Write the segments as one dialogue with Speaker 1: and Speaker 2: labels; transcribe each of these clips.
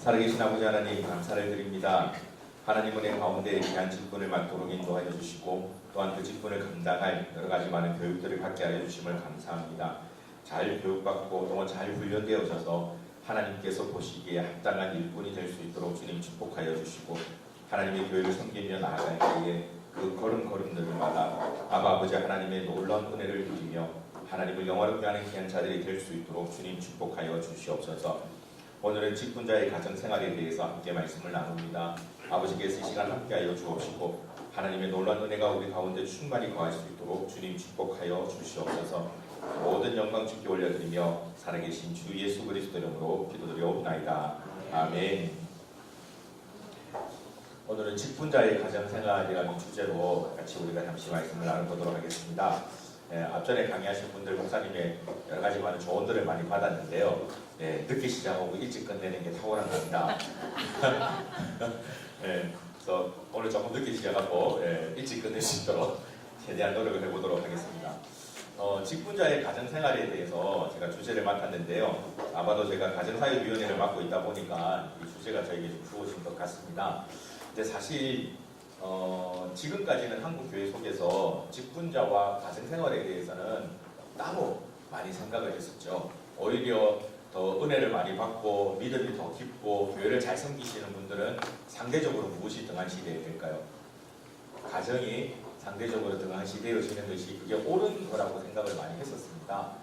Speaker 1: 살아계신 아버지 하나님 감사를 드립니다. 하나님 은혜 가운데 귀한 직분을 맡도록 인도하여 주시고 또한 그 직분을 감당할 여러 가지 많은 교육들을 받게 하여 주심을 감사합니다. 잘 교육받고 또한 잘 훈련되어져서 하나님께서 보시기에 합당한 일꾼이 될 수 있도록 주님 축복하여 주시고 하나님의 교회를 섬기며 나아갈 때에 그 걸음걸음들마다 아버지 하나님의 놀라운 은혜를 누리며 하나님을 영화롭게 하는 귀한 자들이 될 수 있도록 주님 축복하여 주시옵소서. 오늘은 직분자의 가정생활에 대해서 함께 말씀을 나눕니다. 아버지께서 이 시간 함께하여 주옵시고 하나님의 놀라운 은혜가 우리 가운데 충만히 거할 수 있도록 주님 축복하여 주시옵소서. 모든 영광 주께 올려드리며 살아계신 주 예수 그리스도 이름으로 기도드리옵나이다. 아멘. 오늘은 직분자의 가정생활이라는 주제로 같이 우리가 잠시 말씀을 나눠보도록 하겠습니다. 앞전에 강의하신 분들 목사님의 여러 가지 많은 조언들을 많이 받았는데요. 늦게 시작하고 일찍 끝내는 게 탁월한 겁니다. 그래서 오늘 조금 늦게 시작하고 일찍 끝낼 수 있도록 최대한 노력을 해보도록 하겠습니다. 직분자의 가정생활에 대해서 제가 주제를 맡았는데요. 아마도 제가 가정사역위원회를 맡고 있다 보니까 이 주제가 저에게 좀 주어진 것 같습니다. 근데 사실 지금까지는 한국교회 속에서 직분자와 가정생활에 대해서는 따로 많이 생각을 했었죠. 오히려 더 은혜를 많이 받고 믿음이 더 깊고 교회를 잘 섬기시는 분들은 상대적으로 무엇이 등한시되어야 될까요? 가정이 상대적으로 등한시되어지는 것이 그게 옳은 거라고 생각을 많이 했었습니다.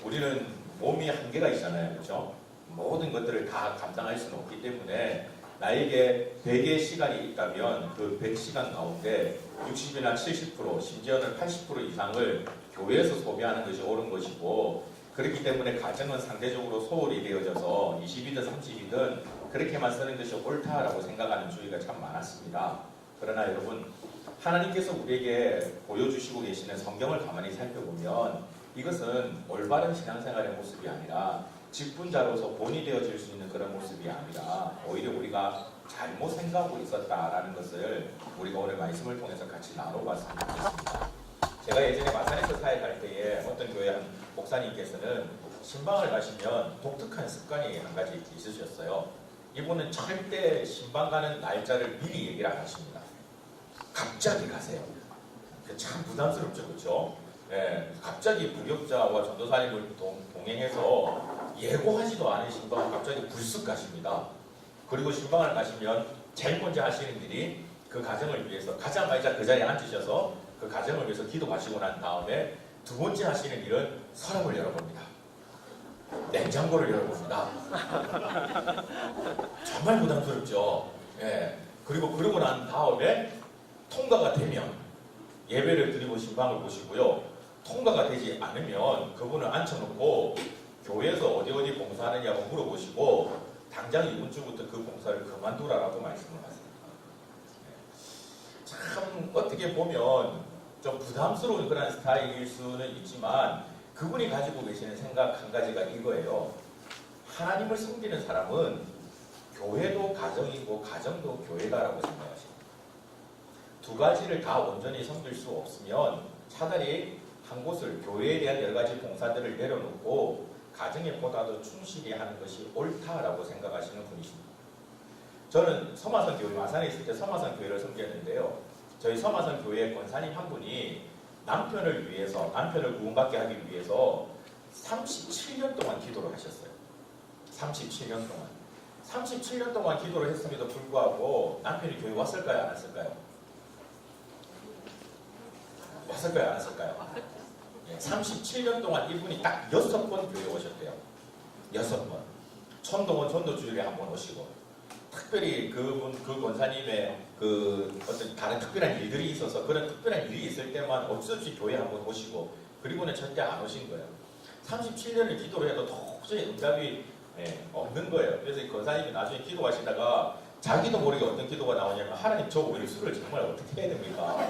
Speaker 1: 우리는 몸이 한계가 있잖아요. 그렇죠? 모든 것들을 다 감당할 수는 없기 때문에 나에게 100의 시간이 있다면 그 100시간 가운데 60이나 70% 심지어는 80% 이상을 교회에서 소비하는 것이 옳은 것이고 그렇기 때문에 가정은 상대적으로 소홀히 되어져서 20이든 30이든 그렇게만 쓰는 것이 옳다라고 생각하는 주의가 참 많았습니다. 그러나 여러분 하나님께서 우리에게 보여주시고 계시는 성경을 가만히 살펴보면 이것은 올바른 신앙생활의 모습이 아니라 직분자로서 본이 되어질 수 있는 그런 모습이 아니라 오히려 우리가 잘못 생각하고 있었다라는 것을 우리가 오늘 말씀을 통해서 같이 나눠봤으면 좋겠습니다. 제가 예전에 마산에서 사역할 때에 어떤 교회 한 목사님께서는 신방을 가시면 독특한 습관이 한 가지 있으셨어요. 이분은 절대 신방 가는 날짜를 미리 얘기를 안 하십니다. 갑자기 가세요. 참 부담스럽죠, 그렇죠? 갑자기 부역자와 전도사님을 동행해서 예고하지도 않은 신방을 갑자기 불쑥 가십니다. 그리고 신방을 가시면 제일 먼저 하시는 일이 그 가정을 위해서 가자마자 그 자리에 앉으셔서 그 가정을 위해서 기도하시고 난 다음에 두 번째 하시는 일은 서랍을 열어봅니다. 냉장고를 열어봅니다. 정말 부담스럽죠. 그리고 그러고 난 다음에 통과가 되면 예배를 드리고 신방을 보시고요. 통과가 되지 않으면 그분을 앉혀놓고 교회에서 어디 봉사하느냐고 물어보시고 당장 이번 주부터 그 봉사를 그만두라라고 말씀을 하세요. 참 어떻게 보면 좀 부담스러운 그런 스타일일 수는 있지만 그분이 가지고 계시는 생각 한 가지가 이거예요. 하나님을 섬기는 사람은 교회도 가정이고 가정도 교회다라고 생각하십니다. 두 가지를 다 온전히 섬길 수 없으면 차라리 한 곳을 교회에 대한 여러 가지 봉사들을 내려놓고 가정에 보다도 충실히 하는 것이 옳다라고 생각하시는 분이십니다. 저는 서마선 교회 마산에 있을 때 서마선 교회를 섬겼는데요. 저희 서마선 교회 권사님 한 분이 남편을 구원받게 하기 위해서 37년 동안 기도를 하셨어요. 37년 동안. 37년 동안 기도를 했음에도 불구하고 남편이 교회 왔을까요? 안 왔을까요? 왔을까요? 안 왔을까요? 37년 동안 이분이 딱 6번 교회에 오셨대요. 6번. 천동원 전도주일에 한 번 오시고 특별히 그 권사님의 어떤 다른 특별한 일들이 있어서 그런 특별한 일이 있을 때만 없이 교회에 한 번 오시고 그리고는 절대 안 오신 거예요. 37년을 기도를 해도 도저히 응답이 없는 거예요. 그래서 이 권사님이 나중에 기도하시다가 자기도 모르게 어떤 기도가 나오냐면 하나님 저 왼수를 정말 어떻게 해야 됩니까?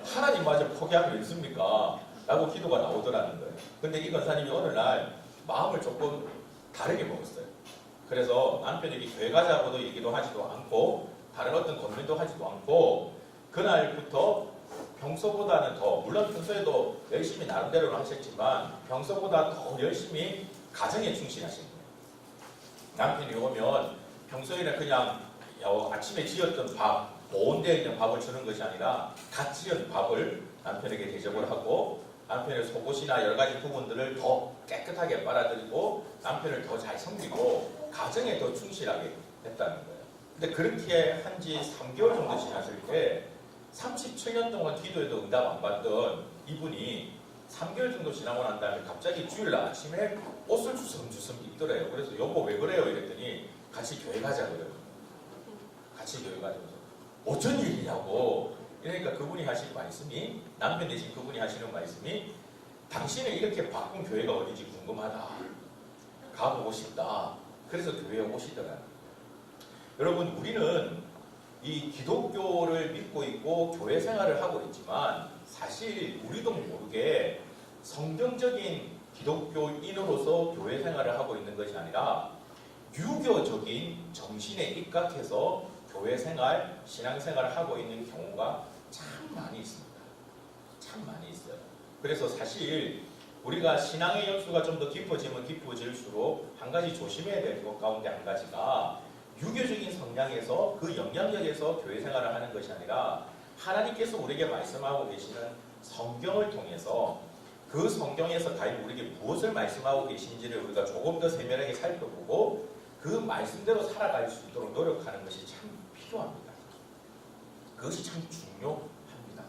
Speaker 1: 하나님마저 포기하면 왼수입니까? 라고 기도가 나오더라는 거예요. 근데 이 권사님이 어느 날 마음을 조금 다르게 먹었어요. 그래서 남편에게 교회 가자고도 얘기도 하지도 않고 다른 어떤 권면도 하지도 않고 그날부터 평소보다는 더 물론 평소에도 열심히 나름대로는 하셨지만 평소보다 더 열심히 가정에 충실하신 거예요. 남편이 오면 평소에는 그냥 아침에 지었던 밥, 보온되어 있는 밥을 주는 것이 아니라 갓 지은 밥을 남편에게 대접을 하고 남편의 속옷이나 여러 가지 부분들을 더 깨끗하게 빨아들이고 남편을 더 잘 섬기고 가정에 더 충실하게 했다는 거예요. 근데 그렇게 한 지 3개월 정도 지났을 때 37년 동안 기도해도 응답 안 받던 이분이 3개월 정도 지나고 난 다음에 갑자기 주일날 아침에 옷을 주섬주섬 입더래요. 그래서 여보 왜 그래요? 이랬더니 같이 교회 가자 그래요. 같이 교회 가자. 어쩐 일이냐고. 그러니까 그분이 하신 말씀이, 남편 대신 그분이 하시는 말씀이, 당신을 이렇게 바꾼 교회가 어딘지 궁금하다. 가보고 싶다. 그래서 교회에 오시더라고요. 여러분, 우리는 이 기독교를 믿고 있고 교회 생활을 하고 있지만 사실 우리도 모르게 성경적인 기독교인으로서 교회 생활을 하고 있는 것이 아니라 유교적인 정신에 입각해서 교회 생활, 신앙 생활을 하고 있는 경우가 참 많이 있습니다. 참 많이 있어요. 그래서 사실 우리가 신앙의 연수가 좀 더 깊어지면 깊어질수록 한 가지 조심해야 될 것 가운데 한 가지가 유교적인 성향에서 그 영향력에서 교회 생활을 하는 것이 아니라 하나님께서 우리에게 말씀하고 계시는 성경을 통해서 그 성경에서 과연 우리에게 무엇을 말씀하고 계신지를 우리가 조금 더 세밀하게 살펴보고 그 말씀대로 살아갈 수 있도록 노력하는 것이 참 필요합니다. 그것이 참 중요합니다.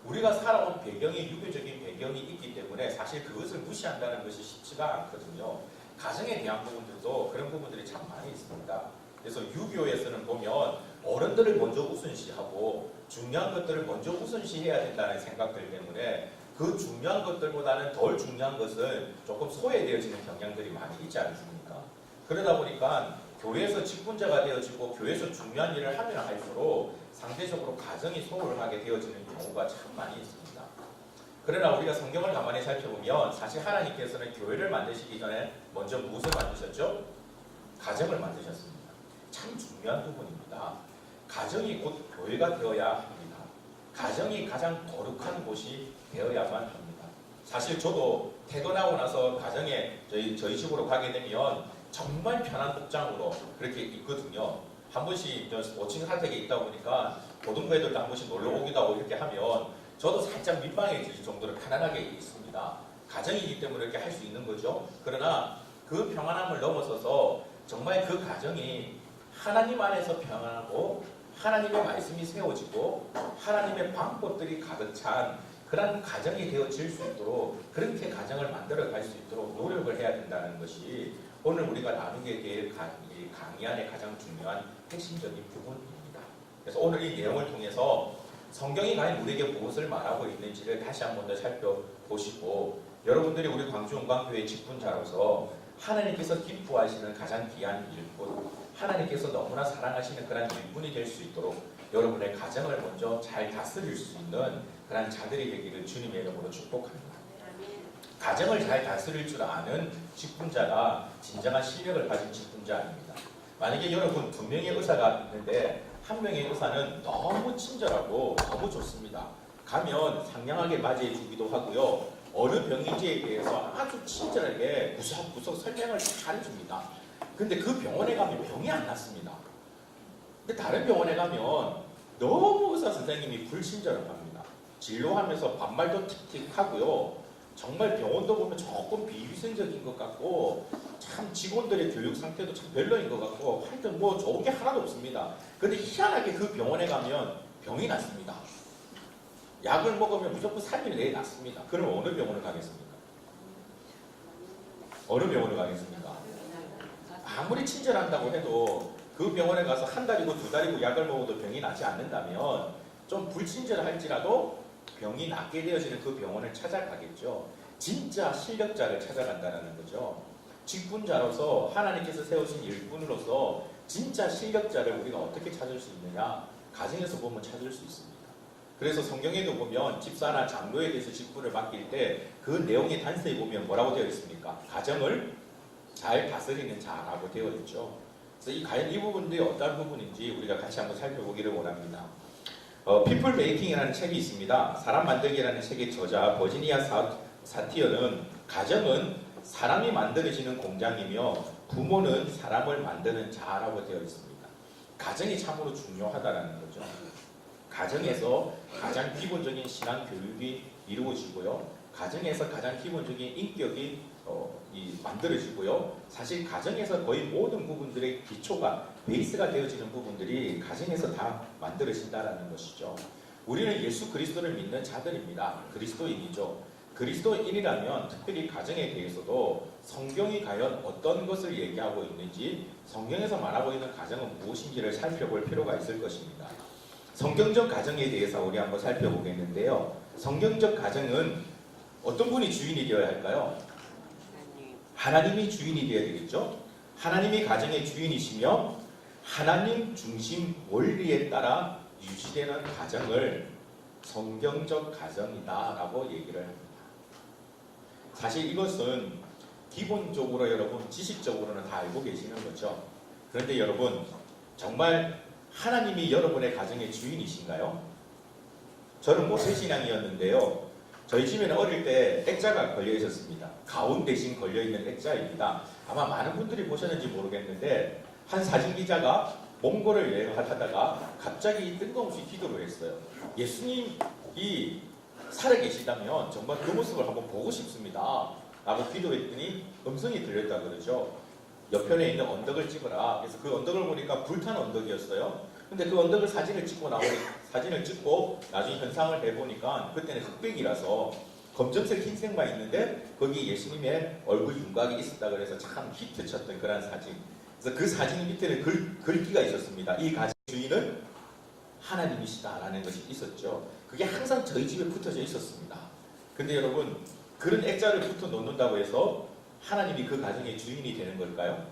Speaker 1: 우리가 살아온 배경이 유교적인 배경이 있기 때문에 사실 그것을 무시한다는 것이 쉽지가 않거든요. 가정에 대한 부분들도 그런 부분들이 참 많이 있습니다. 그래서 유교에서는 보면 어른들을 먼저 우선시하고 중요한 것들을 먼저 우선시해야 된다는 생각들 때문에 그 중요한 것들보다는 덜 중요한 것은 조금 소외되어지는 경향들이 많이 있지 않습니까? 그러다 보니까 교회에서 직분자가 되어지고 교회에서 중요한 일을 하면 할수록 상대적으로 가정이 소홀하게 되어지는 경우가 참 많이 있습니다. 그러나 우리가 성경을 가만히 살펴보면 사실 하나님께서는 교회를 만드시기 전에 먼저 무엇을 만드셨죠? 가정을 만드셨습니다. 참 중요한 부분입니다. 가정이 곧 교회가 되어야 합니다. 가정이 가장 거룩한 곳이 되어야만 합니다. 사실 저도 퇴근하고 나서 가정에 저희 집으로 가게 되면 정말 편한 복장으로 그렇게 있거든요. 한 번씩 5층 사택에 있다 보니까 고등부 애들도 한 번씩 놀러 오기도 하고 이렇게 하면 저도 살짝 민망해질 정도로 편안하게 있습니다. 가정이기 때문에 이렇게 할 수 있는 거죠. 그러나 그 평안함을 넘어서서 정말 그 가정이 하나님 안에서 평안하고 하나님의 말씀이 세워지고 하나님의 방법들이 가득 찬 그런 가정이 되어질 수 있도록 그렇게 가정을 만들어 갈 수 있도록 노력을 해야 된다는 것이 오늘 우리가 나누게 될 강의 안의 가장 중요한 핵심적인 부분입니다. 그래서 오늘 이 내용을 통해서 성경이 과연 우리에게 무엇을 말하고 있는지를 다시 한 번 더 살펴보시고 여러분들이 우리 광주원광교회 직분자로서 하나님께서 기뻐하시는 가장 귀한 일꾼, 하나님께서 너무나 사랑하시는 그런 일꾼이 될 수 있도록 여러분의 가정을 먼저 잘 다스릴 수 있는 그런 자들이 되기를 주님의 이름으로 축복합니다. 가정을 잘 다스릴 줄 아는 직분자가 진정한 실력을 가진 직분자입니다. 만약에 여러분 2명의 의사가 있는데 한 명의 의사는 너무 친절하고 너무 좋습니다. 가면 상냥하게 맞이해 주기도 하고요. 어느 병인지에 대해서 아주 친절하게 구석구석 설명을 잘 해줍니다. 근데 그 병원에 가면 병이 안 낫습니다. 근데 다른 병원에 가면 너무 의사 선생님이 불친절합니다. 진료하면서 반말도 틱틱 하고요. 정말 병원도 보면 조금 비위생적인 것 같고 참 직원들의 교육 상태도 참 별로인 것 같고 하여튼 뭐 좋은 게 하나도 없습니다. 근데 희한하게 그 병원에 가면 병이 낫습니다. 약을 먹으면 무조건 3일 내에 낫습니다. 그럼 어느 병원을 가겠습니까? 어느 병원을 가겠습니까? 아무리 친절한다고 해도 그 병원에 가서 한 달이고 2달이고 약을 먹어도 병이 낫지 않는다면 좀 불친절할지라도 병이 낫게 되어지는 그 병원을 찾아가겠죠. 진짜 실력자를 찾아간다는 거죠. 직분자로서 하나님께서 세우신 일꾼으로서 진짜 실력자를 우리가 어떻게 찾을 수 있느냐? 가정에서 보면 찾을 수 있습니다. 그래서 성경에도 보면 집사나 장로에 대해서 직분을 맡길 때 그 내용의 단서에 보면 뭐라고 되어 있습니까? 가정을 잘 다스리는 자라고 되어 있죠. 그래서 과연 이 부분들이 어떤 부분인지 우리가 같이 한번 살펴보기를 원합니다. 피플 메이킹이라는 책이 있습니다. 사람 만들기라는 책의 저자 버지니아 사티어는 가정은 사람이 만들어지는 공장이며 부모는 사람을 만드는 자라고 되어 있습니다. 가정이 참으로 중요하다라는 거죠. 가정에서 가장 기본적인 신앙 교육이 이루어지고요. 가정에서 가장 기본적인 인격이 만들어지고요. 사실 가정에서 거의 모든 부분들의 기초가 베이스가 되어지는 부분들이 가정에서 다 만들어진다라는 것이죠. 우리는 예수 그리스도를 믿는 자들입니다. 그리스도인이죠. 그리스도인이라면 특별히 가정에 대해서도 성경이 과연 어떤 것을 얘기하고 있는지, 성경에서 말하고 있는 가정은 무엇인지를 살펴볼 필요가 있을 것입니다. 성경적 가정에 대해서 우리 한번 살펴보겠는데요. 성경적 가정은 어떤 분이 주인이 되어야 할까요? 하나님이 주인이 되어야 되겠죠. 하나님이 가정의 주인이시며 하나님 중심 원리에 따라 유지되는 가정을 성경적 가정이다라고 얘기를 합니다. 사실 이것은 기본적으로 여러분 지식적으로는 다 알고 계시는 거죠. 그런데 여러분 정말 하나님이 여러분의 가정의 주인이신가요? 저는 모세신앙이었는데요. 저희 집에는 어릴 때 액자가 걸려 있었습니다. 가운 대신 걸려 있는 액자입니다. 아마 많은 분들이 보셨는지 모르겠는데 한 사진 기자가 몽골을 여행을 하다가 갑자기 뜬금없이 기도를 했어요. 예수님이 살아계시다면 정말 그 모습을 한번 보고 싶습니다 라고 기도했더니 음성이 들렸다 그러죠. 옆편에 있는 언덕을 찍어라. 그래서 그 언덕을 보니까 불탄 언덕이었어요. 근데 그 언덕을 사진을 찍고 나중에 현상을 해보니까 그때는 흑백이라서 검정색 흰색만 있는데 거기 예수님의 얼굴 윤곽이 있었다 그래서 참 히트쳤던 그런 사진. 그래서 그 사진 밑에는 글귀가 있었습니다. 이 가정 주인은 하나님이시다라는 것이 있었죠. 그게 항상 저희 집에 붙어져 있었습니다. 근데 여러분 그런 액자를 붙어 놓는다고 해서 하나님이 그 가정의 주인이 되는 걸까요?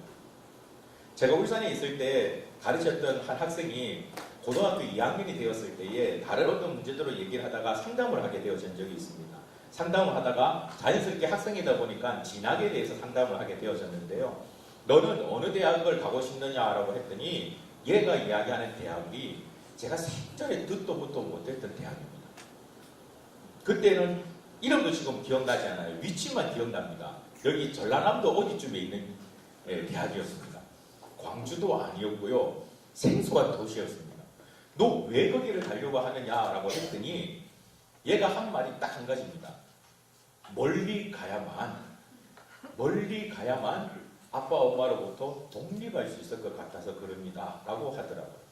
Speaker 1: 제가 울산에 있을 때 가르쳤던 한 학생이 고등학교 2학년이 되었을 때에 다른 어떤 문제들을 얘기를 하다가 상담을 하게 되어진 적이 있습니다. 상담을 하다가 자연스럽게 학생이다 보니까 진학에 대해서 상담을 하게 되어졌는데요. 너는 어느 대학을 가고 싶느냐라고 했더니 얘가 이야기하는 대학이 제가 생전에 듣도 보도 못했던 대학입니다. 그때는 이름도 지금 기억나지 않아요. 위치만 기억납니다. 여기 전라남도 어디쯤에 있는 대학이었습니다. 광주도 아니었고요. 생소한 도시였습니다. 너 왜 거기를 가려고 하느냐라고 했더니 얘가 한 말이 딱 한 가지입니다. 멀리 가야만 아빠 엄마로부터 독립할 수 있을 것 같아서 그럽니다 라고 하더라고요.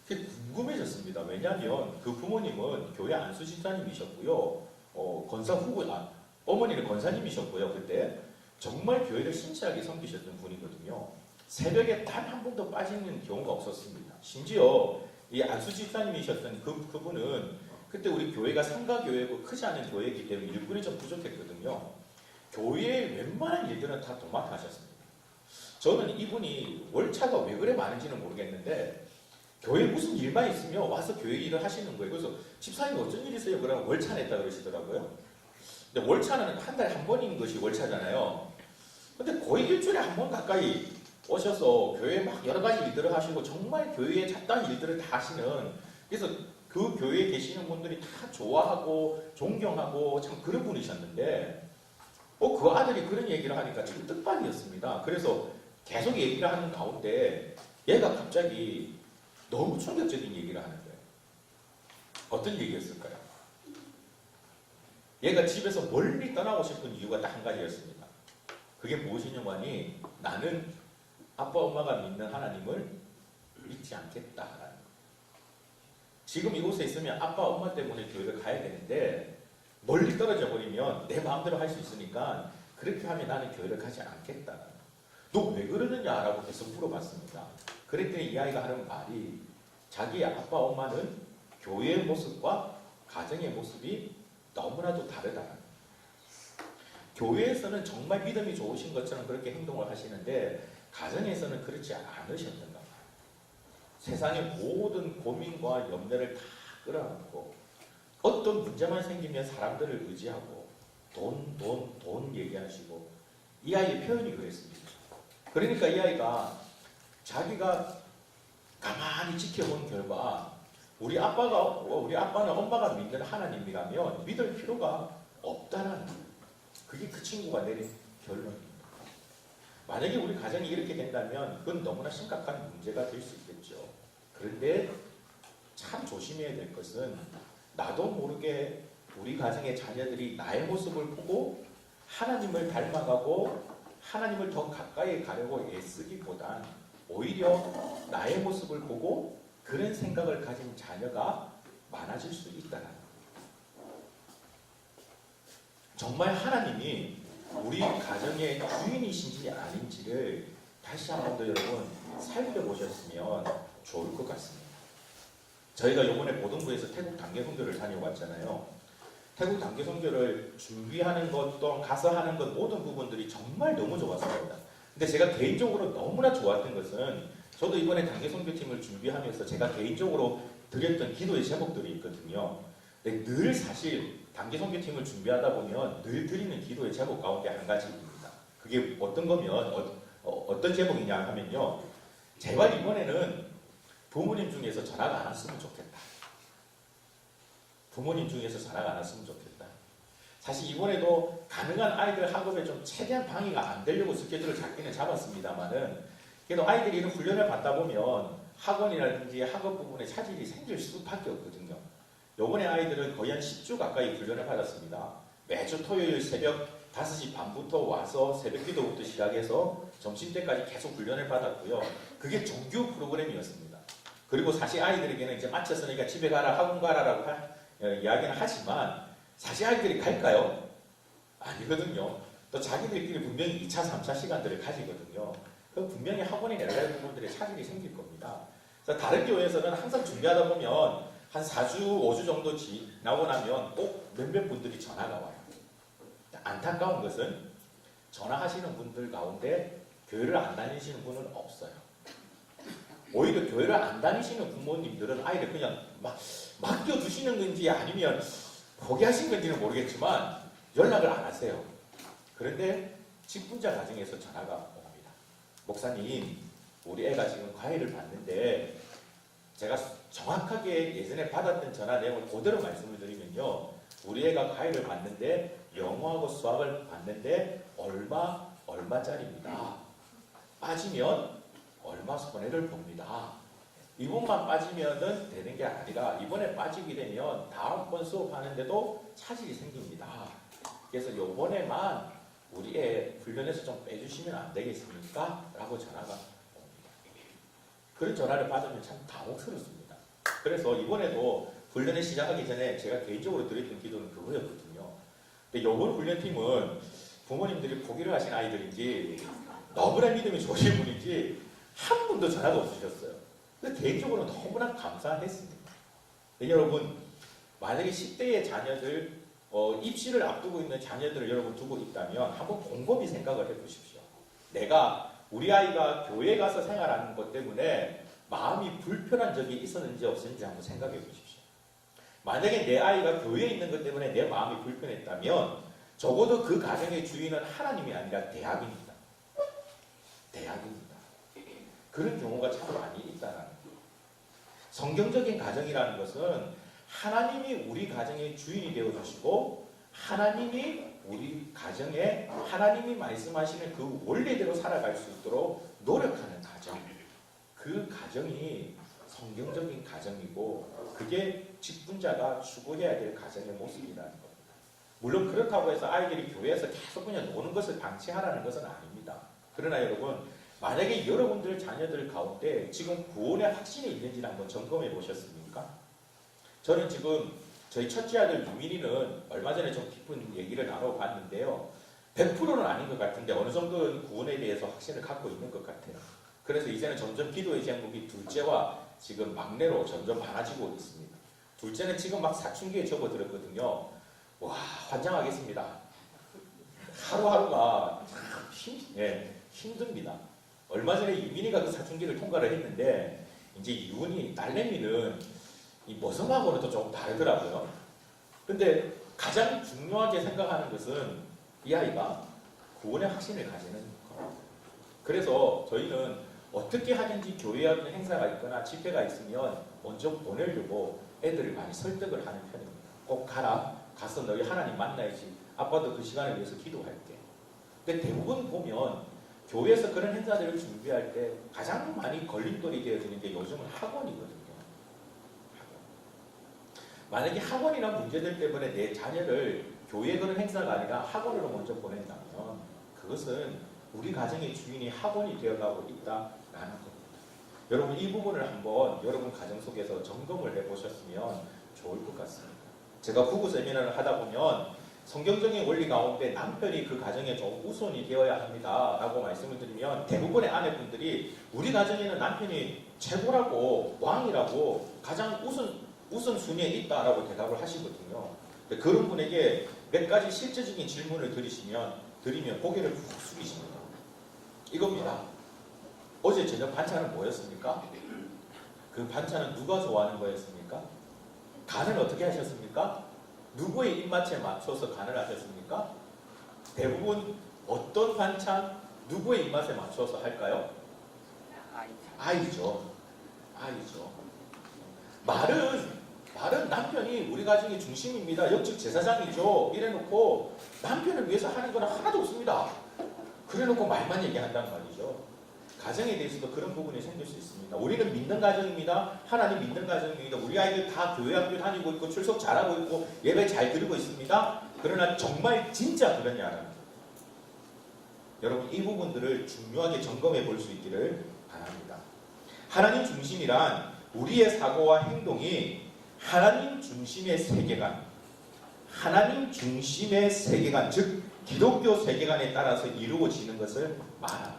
Speaker 1: 그게 궁금해졌습니다. 왜냐하면 그 부모님은 교회 안수 집사님이셨고요. 어머니는 권사님이셨고요. 그때 정말 교회를 신실하게 섬기셨던 분이거든요. 새벽에 단 한 번도 빠지는 경우가 없었습니다. 심지어 이 안수 집사님이셨던 그분은 그때 우리 교회가 상가교회고 크지 않은 교회이기 때문에 일꾼이 좀 부족했거든요. 교회의 웬만한 일들은 다 도맡아하셨습니다. 저는 이분이 월차가 왜 그래 많은지는 모르겠는데 교회에 무슨 일만 있으면 와서 교회 일을 하시는 거예요. 그래서 집사님 어쩐 일 있어요? 그러면 월차 냈다 그러시더라고요. 근데 월차는 한 달에 한 번인 것이 월차잖아요. 근데 거의 일주일에 한 번 가까이 오셔서 교회에 막 여러 가지 일들을 하시고 정말 교회에 잡다한 일들을 다 하시는, 그래서 그 교회에 계시는 분들이 다 좋아하고 존경하고 참 그런 분이셨는데 그 아들이 그런 얘기를 하니까 참 뜻밖이었습니다. 그래서 계속 얘기를 하는 가운데 얘가 갑자기 너무 충격적인 얘기를 하는 거예요. 어떤 얘기였을까요? 얘가 집에서 멀리 떠나고 싶은 이유가 딱 한 가지였습니다. 그게 무엇이냐고 하니 나는 아빠 엄마가 믿는 하나님을 믿지 않겠다라는 거예요. 지금 이곳에 있으면 아빠 엄마 때문에 교회를 가야 되는데 멀리 떨어져 버리면 내 마음대로 할 수 있으니까 그렇게 하면 나는 교회를 가지 않겠다라는 거예요. 너 왜 그러느냐라고 계속 물어봤습니다. 그랬더니 이 아이가 하는 말이 자기 아빠 엄마는 교회의 모습과 가정의 모습이 너무나도 다르다. 교회에서는 정말 믿음이 좋으신 것처럼 그렇게 행동을 하시는데 가정에서는 그렇지 않으셨던가 봐요. 세상의 모든 고민과 염려를 다 끌어안고 어떤 문제만 생기면 사람들을 의지하고 돈 얘기하시고 이 아이의 표현이 그랬습니다. 그러니까 이 아이가 자기가 가만히 지켜본 결과 우리 아빠는 엄마가 믿는 하나님이라면 믿을 필요가 없다는 거예요. 그게 그 친구가 내린 결론입니다. 만약에 우리 가정이 이렇게 된다면 그건 너무나 심각한 문제가 될 수 있겠죠. 그런데 참 조심해야 될 것은 나도 모르게 우리 가정의 자녀들이 나의 모습을 보고 하나님을 닮아가고 하나님을 더 가까이 가려고 애쓰기보단 오히려 나의 모습을 보고 그런 생각을 가진 자녀가 많아질 수 있다는 거예요. 정말 하나님이 우리 가정의 주인이신지 아닌지를 다시 한 번 더 여러분 살펴보셨으면 좋을 것 같습니다. 저희가 이번에 고등부에서 태국 단계 선교를 다녀왔잖아요. 태국 단계 선교를 준비하는 것 또 가서 하는 것 모든 부분들이 정말 너무 좋았습니다. 근데 제가 개인적으로 너무나 좋았던 것은 저도 이번에 단계 선교팀을 준비하면서 제가 개인적으로 드렸던 기도의 제목들이 있거든요. 근데 늘 사실 단기 선교팀을 준비하다 보면 늘 드리는 기도의 제목 가운데 한 가지입니다. 그게 어떤 거면 어떤 제목이냐 하면요. 제발 이번에는 부모님 중에서 전화가 안 왔으면 좋겠다. 부모님 중에서 전화가 안 왔으면 좋겠다. 사실 이번에도 가능한 아이들 학업에 좀 최대한 방해가 안 되려고 스케줄을 잡기는 잡았습니다만은 그래도 아이들이 이런 훈련을 받다 보면 학원이라든지 학업 부분에 차질이 생길 수밖에 없거든요. 요번에 아이들은 거의 한 10주 가까이 훈련을 받았습니다. 매주 토요일 새벽 5시 반부터 와서 새벽 기도부터 시작해서 점심때까지 계속 훈련을 받았고요. 그게 정규 프로그램이었습니다. 그리고 사실 아이들에게는 이제 마쳤으니까 집에 가라, 학원 가라라고 이야기는 하지만 사실 아이들이 갈까요? 아니거든요. 또 자기들끼리 분명히 2차, 3차 시간들을 가지거든요. 그 분명히 학원이나 여러 가지 부분들에 차질이 생길 겁니다. 그래서 다른 교회에서는 항상 준비하다 보면 한 4주, 5주 정도 지나고 나면 꼭 몇몇 분들이 전화가 와요. 안타까운 것은 전화하시는 분들 가운데 교회를 안 다니시는 분은 없어요. 오히려 교회를 안 다니시는 부모님들은 아이를 그냥 막 맡겨두시는 건지 아니면 포기하신 건지는 모르겠지만 연락을 안 하세요. 그런데 직분자 가정에서 전화가 옵니다. 목사님, 우리 애가 지금 과외를 받는데 제가 정확하게 예전에 받았던 전화 내용을 그대로 말씀을 드리면요. 우리 애가 과외를 받는데 영어하고 수학을 받는데 얼마짜리입니다. 빠지면 얼마 손해를 봅니다. 이번만 빠지면은 되는 게 아니라 이번에 빠지게 되면 다음번 수업하는데도 차질이 생깁니다. 그래서 이번에만 우리 애 훈련에서 좀 빼주시면 안 되겠습니까? 라고 전화가 옵니다. 그런 전화를 받으면 참 당혹스럽습니다. 그래서 이번에도 훈련을 시작하기 전에 제가 개인적으로 드렸던 기도는 그거였거든요. 근데 이번 훈련팀은 부모님들이 포기를 하신 아이들인지 너무나 믿음이 좋으신 분인지 한 분도 전화가 없으셨어요. 근데 개인적으로 너무나 감사했습니다. 여러분, 만약에 10대의 자녀들, 입시를 앞두고 있는 자녀들을 여러분 두고 있다면 한번 곰곰이 생각을 해보십시오. 내가 우리 아이가 교회 가서 생활하는 것 때문에 마음이 불편한 적이 있었는지 없었는지 한번 생각해 보십시오. 만약에 내 아이가 교회에 있는 것 때문에 내 마음이 불편했다면 적어도 그 가정의 주인은 하나님이 아니라 대학입니다. 대학입니다. 그런 경우가 참 많이 있다는 거예요. 성경적인 가정이라는 것은 하나님이 우리 가정의 주인이 되어주시고 하나님이 우리 가정에 하나님이 말씀하시는 그 원리대로 살아갈 수 있도록 노력하는 가정. 그 가정이 성경적인 가정이고 그게 직분자가 추구해야 될 가정의 모습이라는 겁니다. 물론 그렇다고 해서 아이들이 교회에서 계속 그냥 노는 것을 방치하라는 것은 아닙니다. 그러나 여러분, 만약에 여러분들 자녀들 가운데 지금 구원의 확신이 있는지를 한번 점검해 보셨습니까? 저는 지금 저희 첫째 아들 유민이는 얼마 전에 좀 깊은 얘기를 나눠봤는데요. 100%는 아닌 것 같은데 어느 정도는 구원에 대해서 확신을 갖고 있는 것 같아요. 그래서 이제는 점점 기도의 제목이 둘째와 지금 막내로 점점 많아지고 있습니다. 둘째는 지금 막 사춘기에 접어들었거든요. 와, 환장하겠습니다. 하루하루가 참 힘듭니다. 얼마 전에 유민이가 그 사춘기를 통과를 했는데 이제 이훈이 딸내미는 이 모성하고는 또 조금 다르더라고요. 근데 가장 중요하게 생각하는 것은 이 아이가 구원의 확신을 가지는 것. 그래서 저희는 어떻게 하든지 교회 행사가 있거나 집회가 있으면 먼저 보내려고 애들을 많이 설득을 하는 편입니다. 꼭 가라. 가서 너희 하나님 만나야지. 아빠도 그 시간을 위해서 기도할게. 근데 대부분 보면 교회에서 그런 행사들을 준비할 때 가장 많이 걸림돌이 되어지는 게 요즘은 학원이거든요. 만약에 학원이나 문제들 때문에 내 자녀를 교회 그런 행사가 아니라 학원으로 먼저 보낸다면 그것은 우리 가정의 주인이 학원이 되어가고 있다라는 겁니다. 여러분 이 부분을 한번 여러분 가정 속에서 점검을 해보셨으면 좋을 것 같습니다. 제가 부부 세미나를 하다 보면 성경적인 원리 가운데 남편이 그 가정에 좀 우선이 되어야 합니다 라고 말씀을 드리면 대부분의 아내분들이 우리 가정에는 남편이 최고라고 왕이라고 가장 우선순위에 있다라고 대답을 하시거든요. 그런 분에게 몇 가지 실제적인 질문을 드리면 고개를 푹 숙이십니다. 이겁니다. 어제 저녁 반찬은 뭐였습니까? 그 반찬은 누가 좋아하는 거였습니까? 간을 어떻게 하셨습니까? 누구의 입맛에 맞춰서 간을 하셨습니까? 대부분 어떤 반찬, 누구의 입맛에 맞춰서 할까요? 아이죠. 말은 남편이 우리 가정의 중심입니다. 역즉 제사장이죠. 이래놓고 남편을 위해서 하는 건 하나도 없습니다. 그래놓고 말만 얘기한단 말이죠. 가정에 대해서도 그런 부분이 생길 수 있습니다. 우리는 믿는 가정입니다. 하나님 믿는 가정입니다. 우리 아이들 다 교회 학교 다니고 있고 출석 잘하고 있고 예배 잘 드리고 있습니다. 그러나 정말 진짜 그러냐는 여러분 이 부분들을 중요하게 점검해 볼 수 있기를 바랍니다. 하나님 중심이란 우리의 사고와 행동이 하나님 중심의 세계관, 즉 기독교 세계관에 따라서 이루어지는 것을 말합니다.